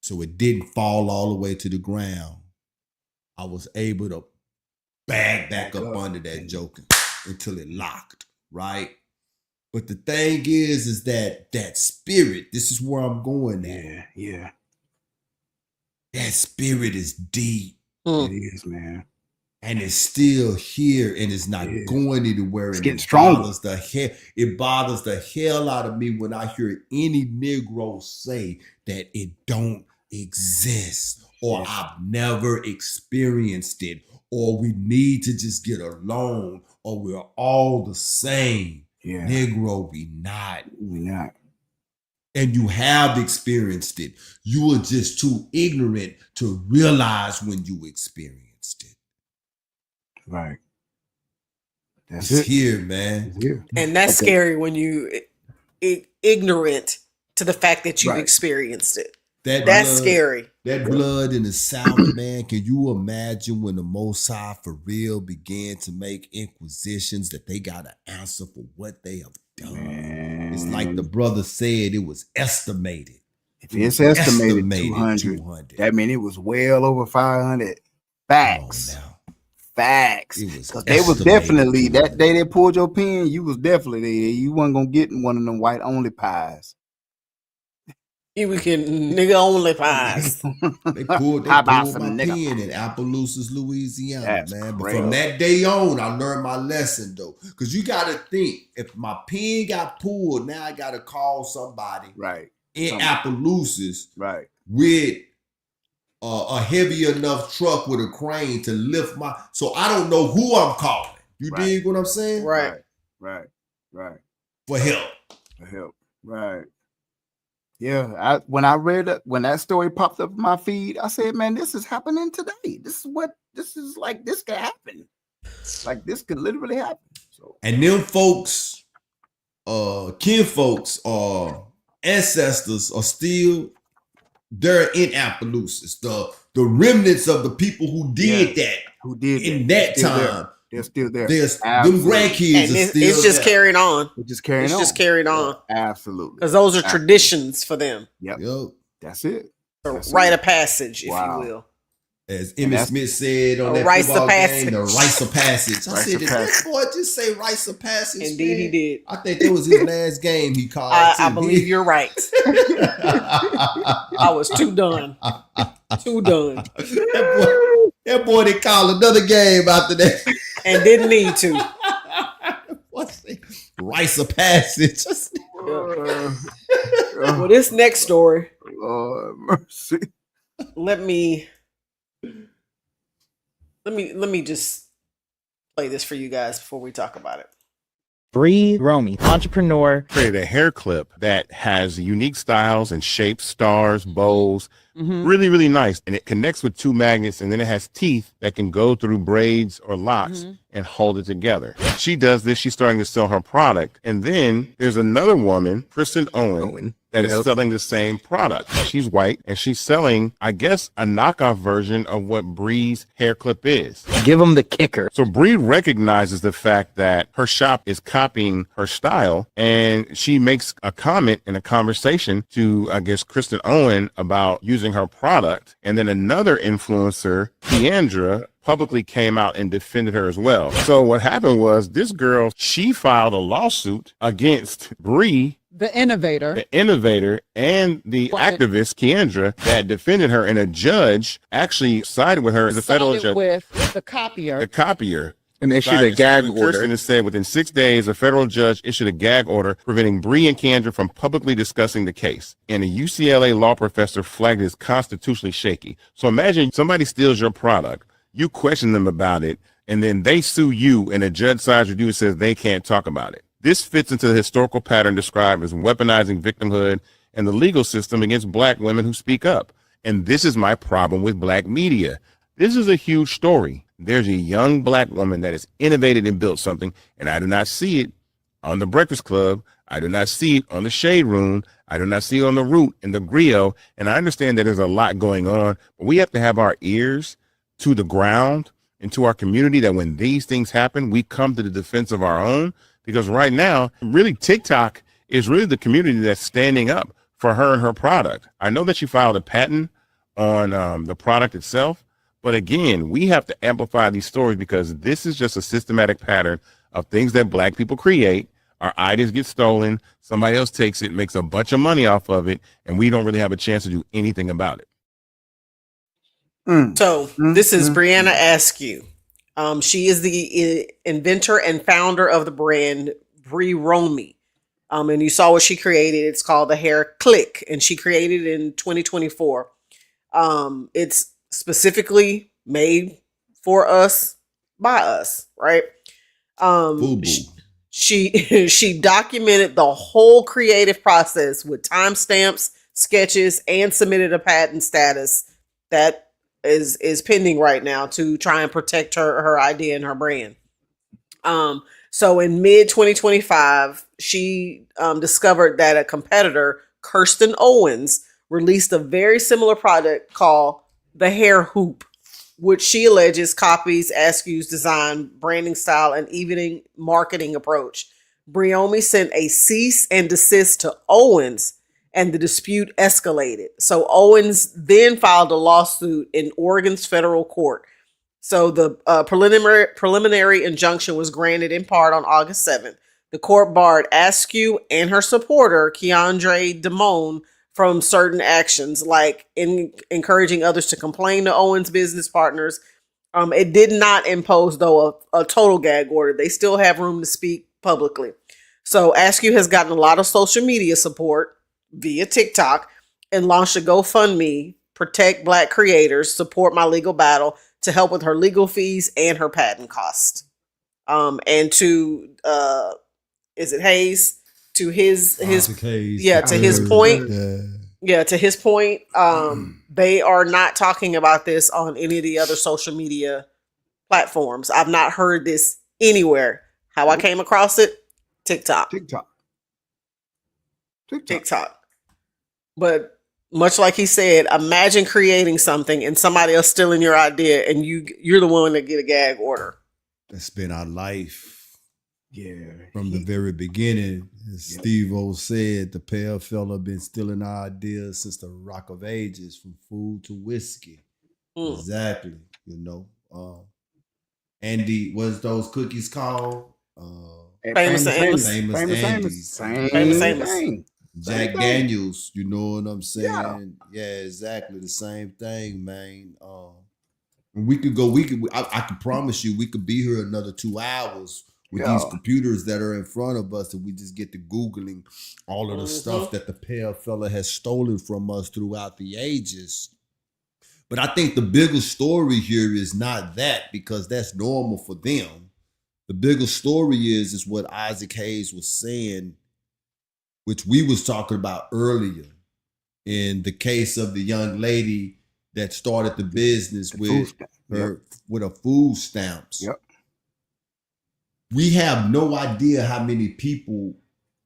So it didn't fall all the way to the ground. I was able to bag back up under that joker until it locked, right? But the thing is that spirit, this is where I'm going at. Yeah. That spirit is deep. It is, man. And it's still here, and it's not going anywhere. It's and getting stronger. It bothers the hell out of me when I hear any Negro say that it don't exist, or I've never experienced it, or we need to just get along, or we're all the same. Yeah. Negro, we not. We not. And you have experienced it. You are just too ignorant to realize when you experienced it. Right. It's here, man. It's here. And that's scary when you ignorant to the fact that you've Right. experienced it. That That's blood, scary. That blood in the South, man. Can you imagine when the Mossad for real began to make inquisitions that they got to answer for what they have done? Man. It's like the brother said, it was estimated. If it's estimated 200, that means it was well over 500. Facts. Come on now. Facts. It was Because they was definitely, that day they pulled your pin, you was definitely there. You wasn't going to get one of them white only pies. You can nigga only pies. They pulled my pin in Appaloosa, Louisiana, That's man. crazy. But from that day on, I learned my lesson, though. Because you got to think, if my pin got pulled, now I got to call somebody in Appaloosas with a heavy enough truck with a crane to lift my... So I don't know who I'm calling. You dig what I'm saying? Right. For help. Right. Yeah, when that story popped up in my feed, I said, man, this is happening today. This is like, this could happen. Like, this could literally happen. So, and them folks, kinfolks, ancestors are still there in Appaloosas. The remnants of the people who did that, in that time. They're still there. Them grandkids are still it's just carried on. It's just carrying on. It's just carried on. Absolutely. Because those are traditions for them. Yep. That's it. Rite of passage, if you will. As Emmitt Smith said on that rites football of passage. game, the rites of passage. I said, did that boy just say rites of passage? Indeed, he did. I think that was his last game he called. I believe you're right. I was too done. That boy didn't call another game after that. And didn't need to. What's it? Rites of passage. Well, this next story. Lord mercy. Let me just play this for you guys before we talk about it. Bree Romy, entrepreneur, created a hair clip that has unique styles and shapes, stars, bows, really, really nice. And it connects with two magnets, and then it has teeth that can go through braids or locks and hold it together. She does this. She's starting to sell her product. And then there's another woman, Kristen Owen, that is selling the same product. She's white, and she's selling, I guess, a knockoff version of what Bree's hair clip is. Give them the kicker. So Bree recognizes the fact that her shop is copying her style, and she makes a comment in a conversation to, I guess, Kristen Owen about using her product. And then another influencer, Keandra, publicly came out and defended her as well. So what happened was this girl, she filed a lawsuit against Bree, the innovator, and the activist, Keandra, that defended her, and a judge actually sided with her as a federal judge. With the copier. And issued a gag order. And it said within 6 days, a federal judge issued a gag order preventing Bree and Keandra from publicly discussing the case. And a UCLA law professor flagged it as constitutionally shaky. So imagine somebody steals your product, you question them about it, and then they sue you, and a judge sides with you and says they can't talk about it. This fits into the historical pattern described as weaponizing victimhood and the legal system against Black women who speak up. And this is my problem with Black media. This is a huge story. There's a young Black woman that has innovated and built something, and I do not see it on the Breakfast Club. I do not see it on the Shade Room. I do not see it on the Root and the Griot. And I understand that there's a lot going on, but we have to have our ears to the ground and to our community, that when these things happen, we come to the defense of our own. Because right now, really, TikTok is really the community that's standing up for her and her product. I know that she filed a patent on the product itself, but again, we have to amplify these stories, because this is just a systematic pattern of things that Black people create. Our ideas get stolen, somebody else takes it, makes a bunch of money off of it, and we don't really have a chance to do anything about it. So this is Brianna Askew. She is the inventor and founder of the brand Bree Romy. And you saw what she created. It's called the Hair Click, and she created it in 2024. It's specifically made for us, by us, right? She documented the whole creative process with timestamps, sketches, and submitted a patent status that is pending right now to try and protect her idea and her brand. So in mid 2025, she discovered that a competitor Kirsten Owens, released a very similar product called the Hair Hoop, which she alleges copies Askew's design, branding style, and evening marketing approach. Briomi sent a cease and desist to Owens, and the dispute escalated. So Owens then filed a lawsuit in Oregon's federal court. So the preliminary injunction was granted in part on August 7th. The court barred Askew and her supporter, Keandre Damone, from certain actions, like encouraging others to complain to Owens' business partners. It did not impose, though, a total gag order. They still have room to speak publicly. So Askew has gotten a lot of social media support via TikTok and launched a GoFundMe, Protect Black Creators, Support My Legal Battle, to help with her legal fees and her patent costs. And to, is it Hayes? To his Hayes, yeah, to his point. Yeah. To his point, they are not talking about this on any of the other social media platforms. I've not heard this anywhere. How I came across it? TikTok. But much like he said, imagine creating something and somebody else stealing your idea, and you're the one that get a gag order. That's been our life. Yeah. From the very beginning, as Steve-O said, the pale fella been stealing our ideas since the Rock of Ages, from food to whiskey. Exactly. You know. Andy, what's those cookies called? Famous Amos. Famous Amos. Jack Daniels, you know what I'm saying? Yeah, exactly the same thing, man. We could go. I can promise you, we could be here another 2 hours with these computers that are in front of us, and we just get to Googling all of the stuff that the pale fella has stolen from us throughout the ages. But I think the bigger story here is not that, because that's normal for them. The bigger story is what Isaac Hayes was saying, which we was talking about earlier, in the case of the young lady that started the business with her food stamps. Yep. We have no idea how many people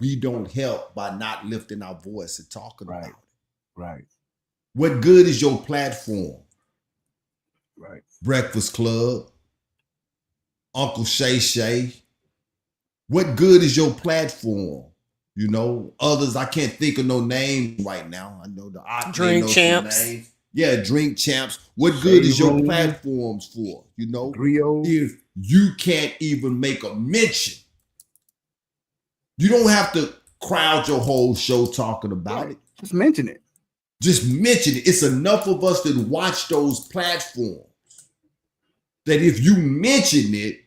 we don't help by not lifting our voice and talking about it. Right. What good is your platform? Right. Breakfast Club, Uncle Shay Shay. What good is your platform? You know, others, I can't think of no names right now. I know the Drink Champs. Names. Yeah, Drink Champs. What good is your platforms for? You know, if you can't even make a mention. You don't have to crowd your whole show talking about it. Just mention it. Just mention it. It's enough of us that watch those platforms that if you mention it,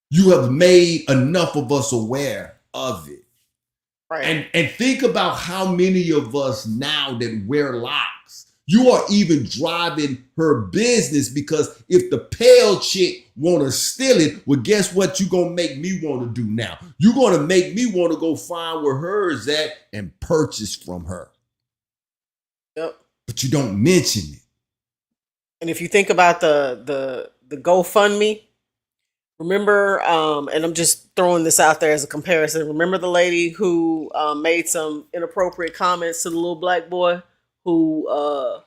you have made enough of us aware of it. Right. And think about how many of us now that wear locks. You are even driving her business, because if the pale chick want to steal it, well, guess what you going to make me want to do now? You're going to make me want to go find where hers at and purchase from her. Yep. But you don't mention it. And if you think about the GoFundMe, remember, and I'm just throwing this out there as a comparison. Remember the lady who made some inappropriate comments to the little black boy who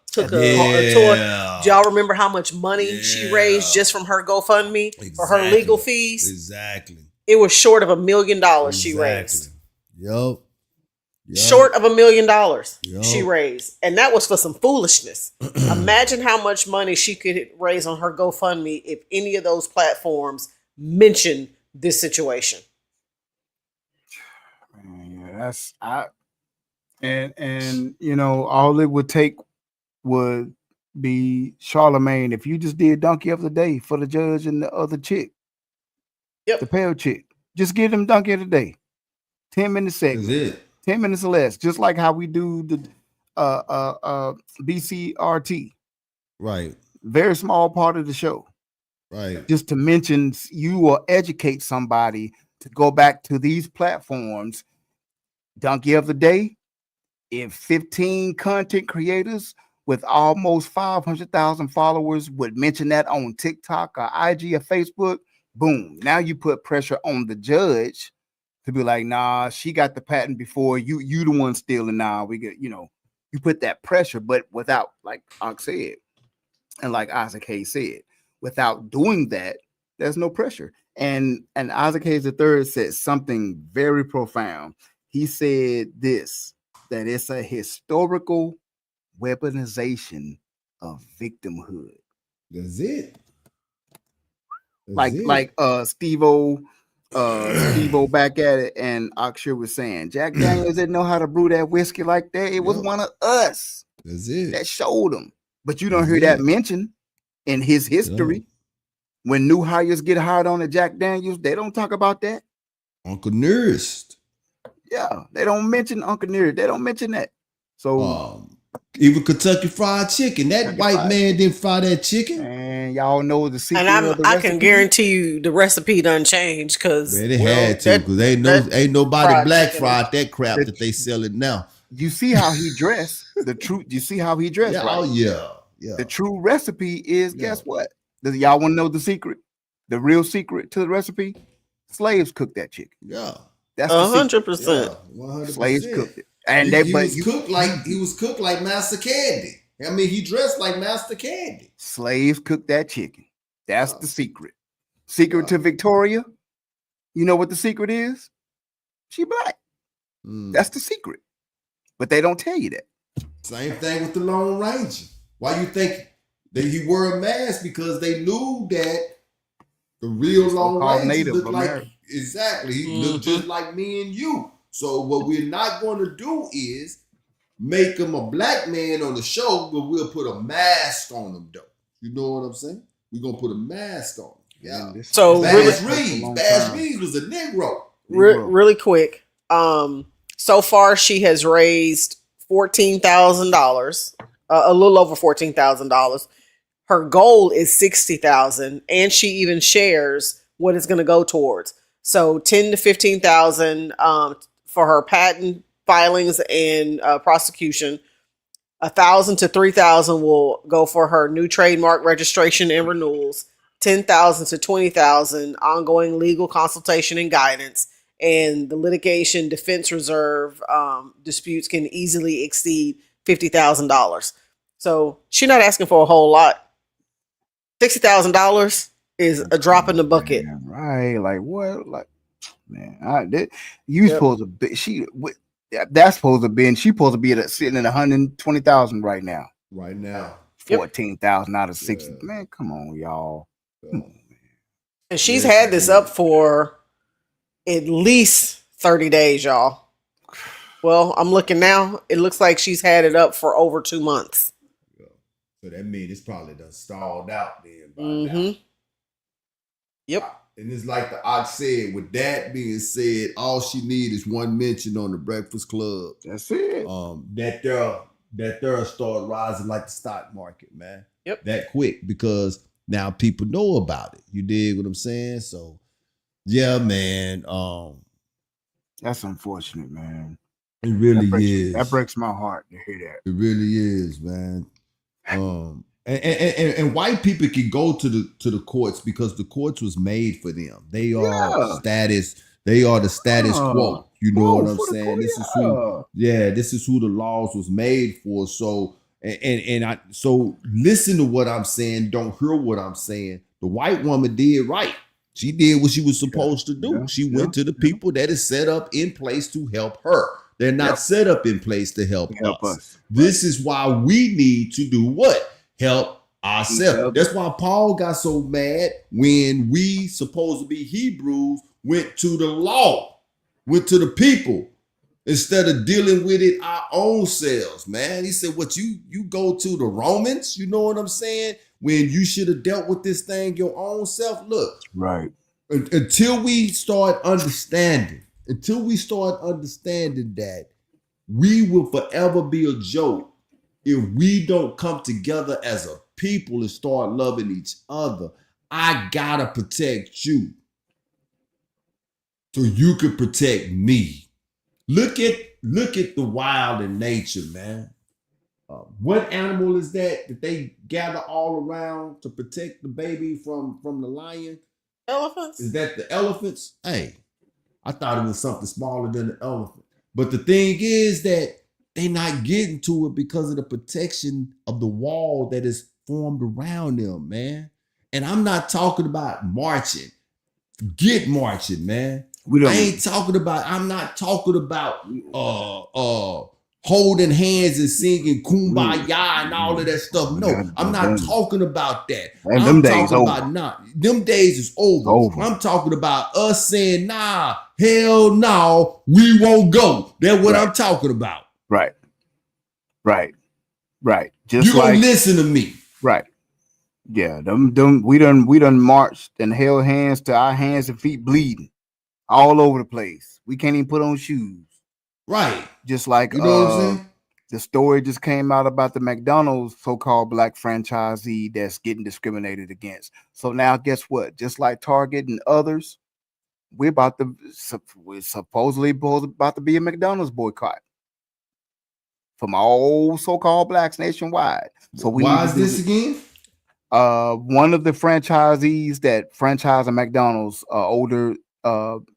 took a tour? Do y'all remember how much money she raised just from her GoFundMe for her legal fees? Exactly. It was short of $1 million she raised. Yep. Short of $1 million she raised. And that was for some foolishness. Imagine how much money she could raise on her GoFundMe if any of those platforms mentioned this situation. Yeah, and you know, all it would take would be Charlemagne. If you just did Donkey of the Day for the judge and the other chick, the pale chick, just give them Donkey of the Day. 10 minutes segment. That's it. 10 minutes or less, just like how we do the BCRT. Right. Very small part of the show. Right. Just to mention, you will educate somebody to go back to these platforms. Donkey of the Day. If 15 content creators with almost 500,000 followers would mention that on TikTok or IG or Facebook, boom. Now you put pressure on the judge to be like, nah, she got the patent before you. You the one stealing now. We get, you put that pressure, but without, like Ox said, and like Isaac Hayes said, without doing that, there's no pressure. And Isaac Hayes III said something very profound. He said this, that it's a historical weaponization of victimhood. That's it. Like Steve-O back at it, and Akshay was saying, Jack Daniels didn't know how to brew that whiskey like that. It was one of us that showed him. But you don't hear that mentioned in his history. When new hires get hired on the Jack Daniels, they don't talk about that. Uncle Nearest. Yeah, they don't mention Uncle Nearest. They don't mention that. So even Kentucky Fried Chicken, that white man didn't fry that chicken. And y'all know the secret. And I can guarantee you the recipe done changed because they had to, because ain't nobody black fried that crap that they sell it now. You see how he dressed? The truth. You see how he dressed? Yeah, right? Oh yeah. The true recipe is guess what? Does y'all want to know the secret? The real secret to the recipe? Slaves cooked that chicken. Yeah, that's 100%. 100%. Slaves cooked it, and he was cooked like Master Candy. I mean, he dressed like Master Candy. Slaves cooked that chicken. That's the secret. Secret to Victoria. You know what the secret is? She black. That's the secret. But they don't tell you that. Same thing with the Lone Ranger. Why you think that he wore a mask? Because they knew that the real Lone Ranger looked like he looked just like me and you. So what we're not going to do is make him a black man on the show, but we'll put a mask on him though. You know what I'm saying? We're gonna put a mask on him. Yeah. So Bass Reeves was a Negro. Really quick. So far she has raised $14,000, a little over $14,000. Her goal is $60,000, and she even shares what it's going to go towards. So $10,000 to $15,000 for her patent filings and prosecution. $1,000 to $3,000 will go for her new trademark registration and renewals. $10,000 to $20,000 ongoing legal consultation and guidance. And the litigation defense reserve disputes can easily exceed $50,000. So she's not asking for a whole lot. $60,000 is a drop in the bucket, right? Like what? Like, man, you supposed to be that's supposed to be, and she supposed to be sitting at 120,000 right now. 14,000 out of 60. Man, come on, y'all. Come on, man. And she's had this up for at least 30 days, y'all. Well, I'm looking now. It looks like she's had it up for over 2 months. So that means it's probably done stalled out then by now. Yep. And it's like the Ox said, with that being said, all she needs is one mention on the Breakfast Club. That's it. That they'll start rising like the stock market, man. Yep. That quick, because now people know about it. You dig what I'm saying? So yeah, man. That's unfortunate, man. It really is. That breaks my heart to hear that. It really is, man. And white people can go to the courts because the courts was made for them. They are status. They are the status quo. You know what I'm saying? This is who the laws was made for. So so listen to what I'm saying. Don't hear what I'm saying. The white woman did right. She did what she was supposed to do. She went to the people that is set up in place to help her. They're not set up in place to help us. This is why we need to do what? Help ourselves. That's why Paul got so mad when we, supposed to be Hebrews, went to the law, went to the people, instead of dealing with it our own selves, man. He said, what, you go to the Romans? You know what I'm saying? When you should have dealt with this thing your own self. Look. Right. Until we start understanding that we will forever be a joke if we don't come together as a people and start loving each other. I gotta protect you so you can protect me. Look at the wild in nature, man. What animal is that they gather all around to protect the baby from the lion? Elephants. Is that the elephants? Hey, I thought it was something smaller than an elephant. But the thing is that they not getting to it because of the protection of the wall that is formed around them, man. And I'm not talking about marching. Get marching, man. I'm not talking about holding hands and singing kumbaya and all of that stuff. No, I'm not talking about that. I'm talking about them days is over. I'm talking about us saying, nah, hell no, we won't go. That's what I'm talking about. Right. Just you gonna listen to me. Right. Yeah, we done marched and held hands to our hands and feet bleeding all over the place. We can't even put on shoes. Right. Just like you know what I'm saying? The story just came out about the McDonald's so-called black franchisee that's getting discriminated against. So now guess what? Just like Target and others, we're supposedly about to be a McDonald's boycott from all so-called blacks nationwide. So why is this again? One of the franchisees that franchise a McDonald's, older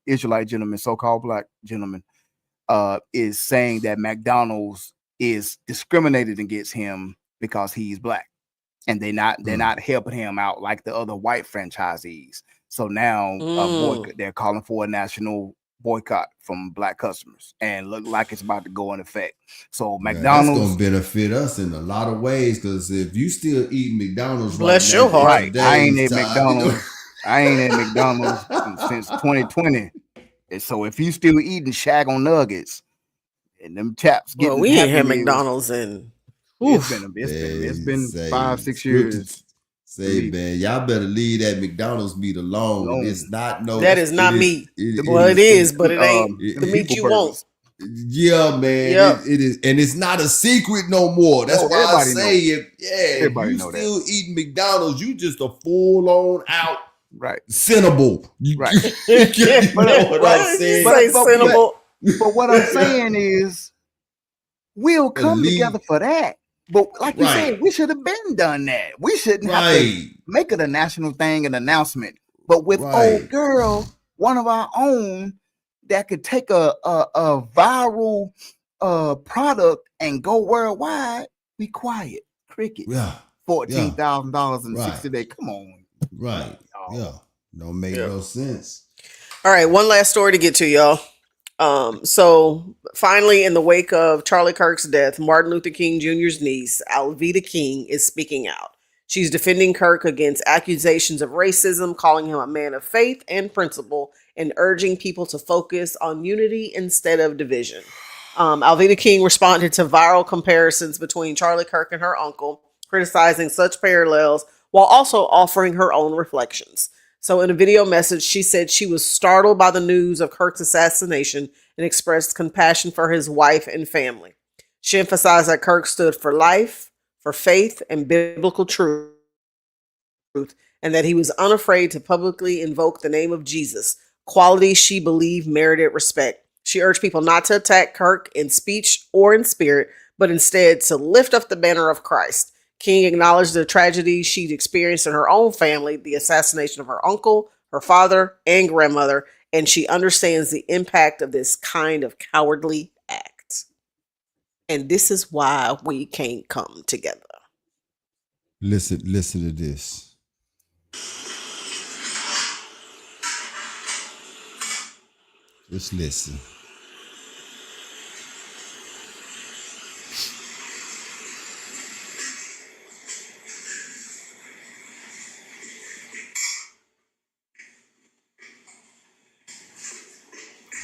Israelite gentleman, so-called black gentleman, is saying that McDonald's is discriminated against him because he's black, and they're not helping him out like the other white franchisees. So now they're calling for a national boycott from black customers, and look like it's about to go in effect. So McDonald's that's gonna benefit us in a lot of ways, because if you still eat McDonald's, bless your heart. Right, I ain't at McDonald's. I ain't at McDonald's since 2020. And so if you still eating Shag-on nuggets and them chaps getting, we ain't had McDonald's in. It's been 5-6 years. Man, y'all better leave that McDonald's meat alone. It's not that is not meat. It is, but it ain't the meat you want. Yeah, man. It is, and it's not a secret no more. That's why I say if you still eating McDonald's, you just a full on out Cinnable. Right. You know what I'm saying? But what I'm saying is we'll come together for that. But like you said, we should have been done that. We shouldn't have to make it a national thing, an announcement. But with old girl, one of our own, that could take a viral product and go worldwide, be quiet. Cricket. Yeah. $14,000 in 60 days. Come on. Right. Yeah. Don't make no sense. All right. One last story to get to, y'all. So finally, in the wake of Charlie Kirk's death, Martin Luther King Jr.'s niece, Alveda King, is speaking out. She's defending Kirk against accusations of racism, calling him a man of faith and principle, and urging people to focus on unity instead of division. Alveda King responded to viral comparisons between Charlie Kirk and her uncle, criticizing such parallels while also offering her own reflections. So in a video message, she said she was startled by the news of Kirk's assassination and expressed compassion for his wife and family. She emphasized that Kirk stood for life, for faith, and biblical truth, and that he was unafraid to publicly invoke the name of Jesus, qualities she believed merited respect. She urged people not to attack Kirk in speech or in spirit, but instead to lift up the banner of Christ. King acknowledged the tragedy she'd experienced in her own family, the assassination of her uncle, her father, and grandmother, and she understands the impact of this kind of cowardly act. And this is why we can't come together. Listen to this. Just listen.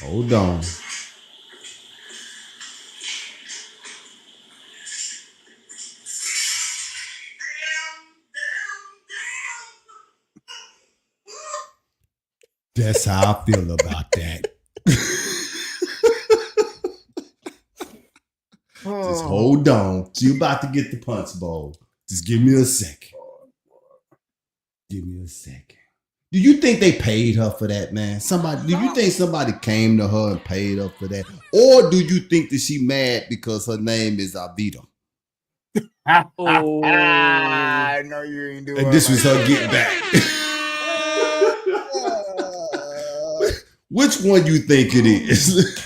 Hold on. That's how I feel about that. Just hold on. You about to get the punch bowl. Just give me a second. Give me a second. Do you think they paid her for that, man? Do you think somebody came to her and paid her for that? Or do you think that she mad because her name is Alveda? I know you ain't doing and this was her get back. Which which one you think it is?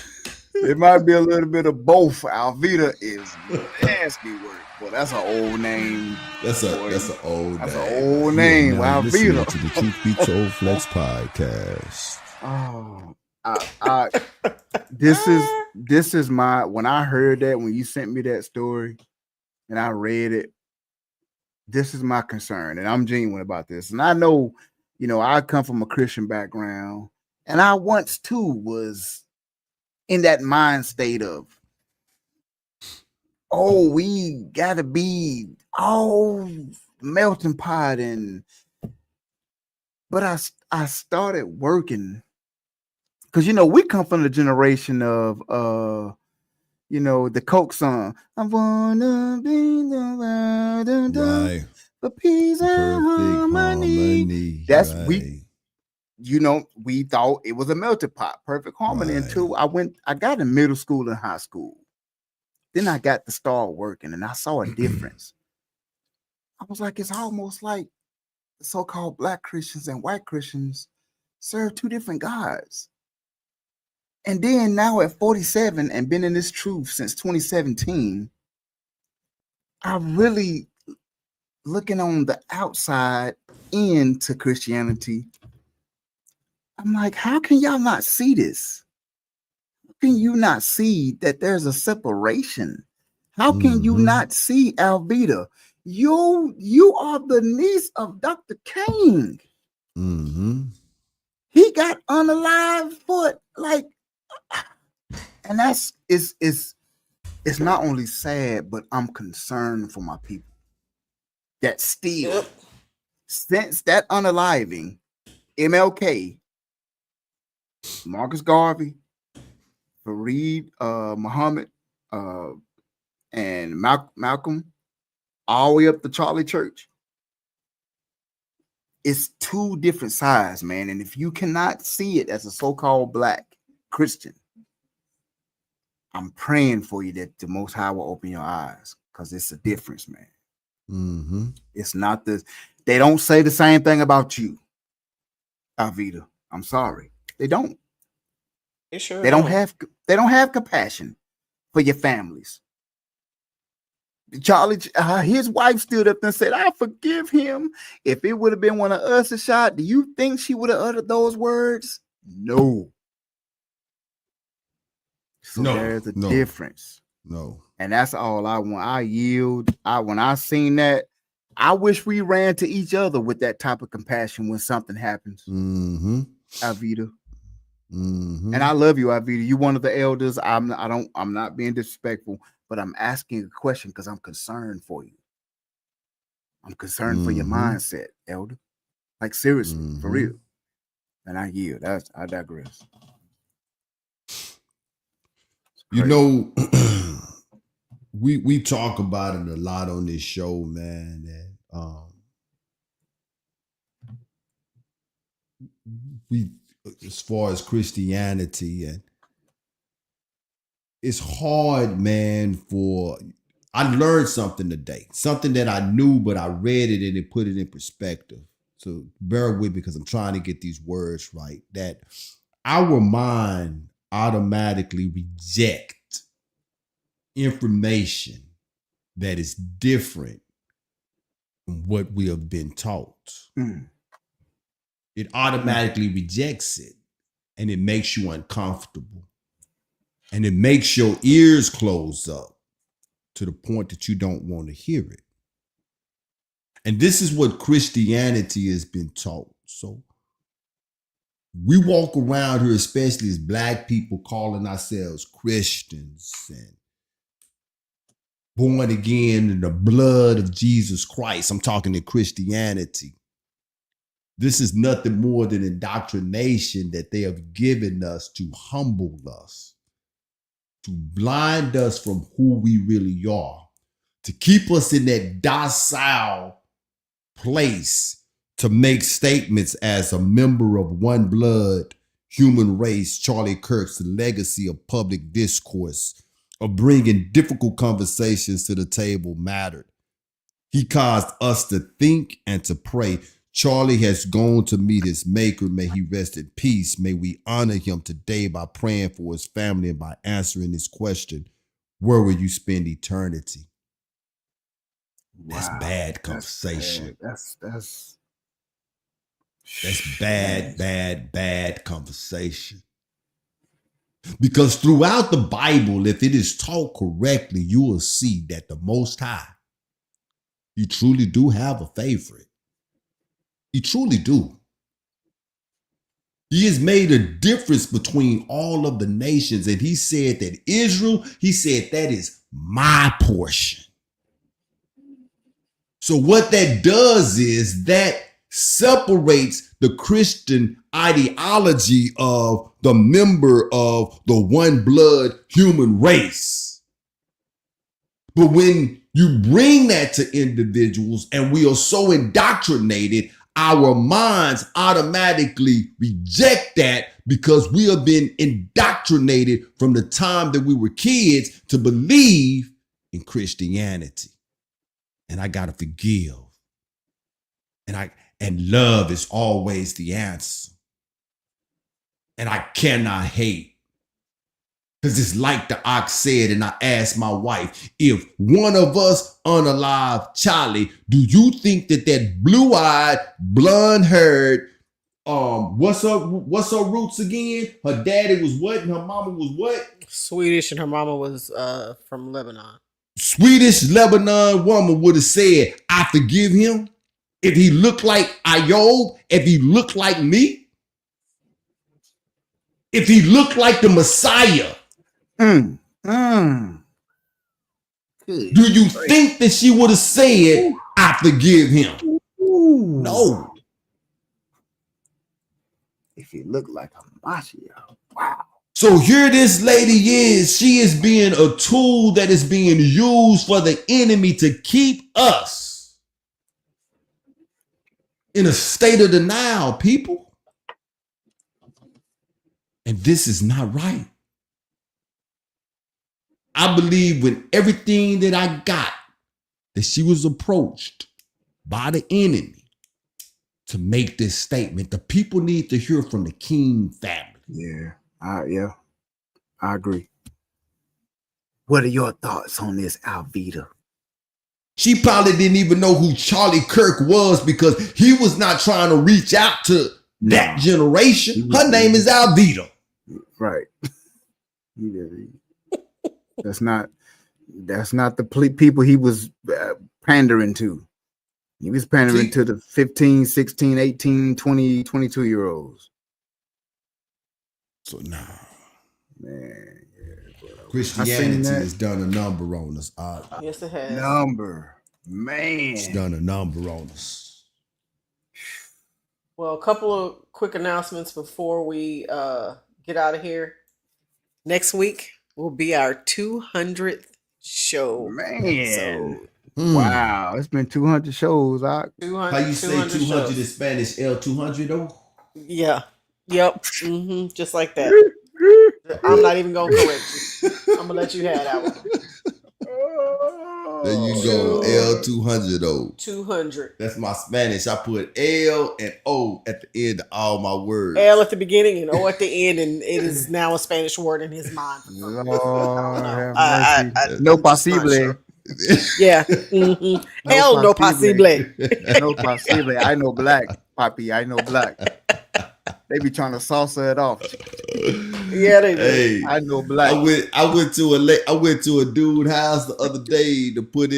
It might be a little bit of both. Alvita is nasty work. Well, that's an old name. That's an old name. Wow, listening Alvita. to the Truth Be Told Flex podcast. Oh, this is my, when I heard that, when you sent me that story and I read it, this is my concern, and I'm genuine about this. And I know, I come from a Christian background, and I once too was in that mind state of, we gotta be melting pot, but I started working because we come from the generation of the Coke song. I wanna be the Right. for peace and harmony. That's right. we thought it was a melting pot, perfect harmony, until I got in middle school and high school. Then I got to start working and I saw a difference. I was like, it's almost like the so-called Black Christians and white Christians serve two different gods. And then now at 47 and been in this truth since 2017, I'm really looking on the outside into Christianity. I'm like, how can y'all not see this? How can you not see that there's a separation? How can you not see Alvita? You are the niece of Dr. King. He got unalived for like, and it's not only sad, but I'm concerned for my people. That still, since that unaliving, MLK, Marcus Garvey, Fareed Muhammad, and Malcolm, all the way up to Charlie Church. It's two different sides, man. And if you cannot see it as a so-called Black Christian, I'm praying for you that the Most High will open your eyes, because it's a difference, man. It's not they don't say the same thing about you, Alvita. I'm sorry. They don't. They don't have compassion for your families. Charlie, his wife stood up and said, I forgive him. If it would have been one of us a shot, do you think she would have uttered those words? No. So there's a difference. No. And that's all I want. I yield. When I seen that, I wish we ran to each other with that type of compassion when something happens. Alvita. And I love you, Alvita. You one of the elders. I'm not being disrespectful, but I'm asking a question because I'm concerned for you. I'm concerned for your mindset, elder. Like seriously, for real. And I yield. I digress. We talk about it a lot on this show, man. And we, as far as Christianity, and it's hard, man. I learned something today, something that I knew, but I read it and it put it in perspective. So bear with me because I'm trying to get these words right. That our mind automatically reject information that is different from what we have been taught. It automatically rejects it, and it makes you uncomfortable, and it makes your ears close up to the point that you don't want to hear it. And this is what Christianity has been taught. So we walk around here, especially as Black people, calling ourselves Christians and born again in the blood of Jesus Christ. I'm talking to Christianity. This is nothing more than indoctrination that they have given us to humble us, to blind us from who we really are, to keep us in that docile place to make statements as a member of one blood, human race. Charlie Kirk's legacy of public discourse, of bringing difficult conversations to the table, mattered. He caused us to think and to pray. Charlie has gone to meet his maker. May he rest in peace. May we honor him today by praying for his family and by answering this question. Where will you spend eternity? That's bad conversation. That's bad conversation. Because throughout the Bible, if it is taught correctly, you will see that the Most High, you truly do have a favorite. You truly do. He has made a difference between all of the nations. And he said that Israel, he said that is my portion. So what that does is that separates the Christian ideology of the member of the one blood human race. But when you bring that to individuals and we are so indoctrinated, our minds automatically reject that because we have been indoctrinated from the time that we were kids to believe in Christianity. And I gotta forgive. And love is always the answer. And I cannot hate. Because it's like the ox said, and I asked my wife, if one of us unalive Charlie, do you think that blue-eyed, blonde-haired, what's her roots again? Her daddy was what and her mama was what? Swedish, and her mama was from Lebanon. Swedish Lebanon woman would have said, I forgive him if he looked like Ayob, if he looked like me, if he looked like the Messiah. Do you think that she would have said, I forgive him? No. If he looked like a Messiah, wow. So here this lady is. She is being a tool that is being used for the enemy to keep us in a state of denial, people. And this is not right. I believe with everything that I got, that she was approached by the enemy to make this statement. The people need to hear from the King family. Yeah, I agree. What are your thoughts on this, Alvita? She probably didn't even know who Charlie Kirk was because he was not trying to reach out to that generation. Her name is Alvita. Right. That's not the people he was pandering to. He was pandering to the 15, 16, 18, 20, 22-year-olds. So nah. Man, Christianity has done a number on us. Yes, it has. It's done a number on us. Well, a couple of quick announcements before we get out of here. Next week will be our 200th show. Man. Wow, it's been 200 shows. 200, how you say 200 in Spanish? El 200 though? Yeah. Yep. Just like that. I'm not even gonna correct you. I'm gonna let you have that one. There you go. El 200 though. 200. That's my Spanish. I put L and O at the end of all my words. L at the beginning and O at the end, and it is now a Spanish word in his mind. Lord, no posible. Sure. Yeah. Hell no posible. No posible. I know black, Papi. I know black. They be trying to salsa it off. Yeah, they do. Hey, I know black. I went to a dude's house the other day to put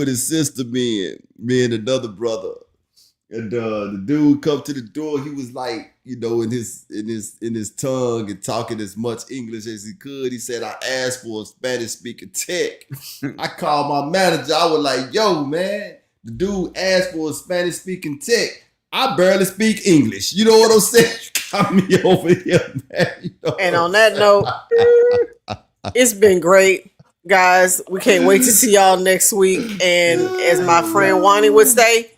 his sister in, me and another brother. And the dude come to the door. He was like, in his tongue and talking as much English as he could. He said, I asked for a Spanish speaking tech. I called my manager. I was like, yo, man, the dude asked for a Spanish speaking tech. I barely speak English. You know what I'm saying? Got me over here, man. And on that note, it's been great, guys. We can't wait to see y'all next week. And as my friend Wani would say,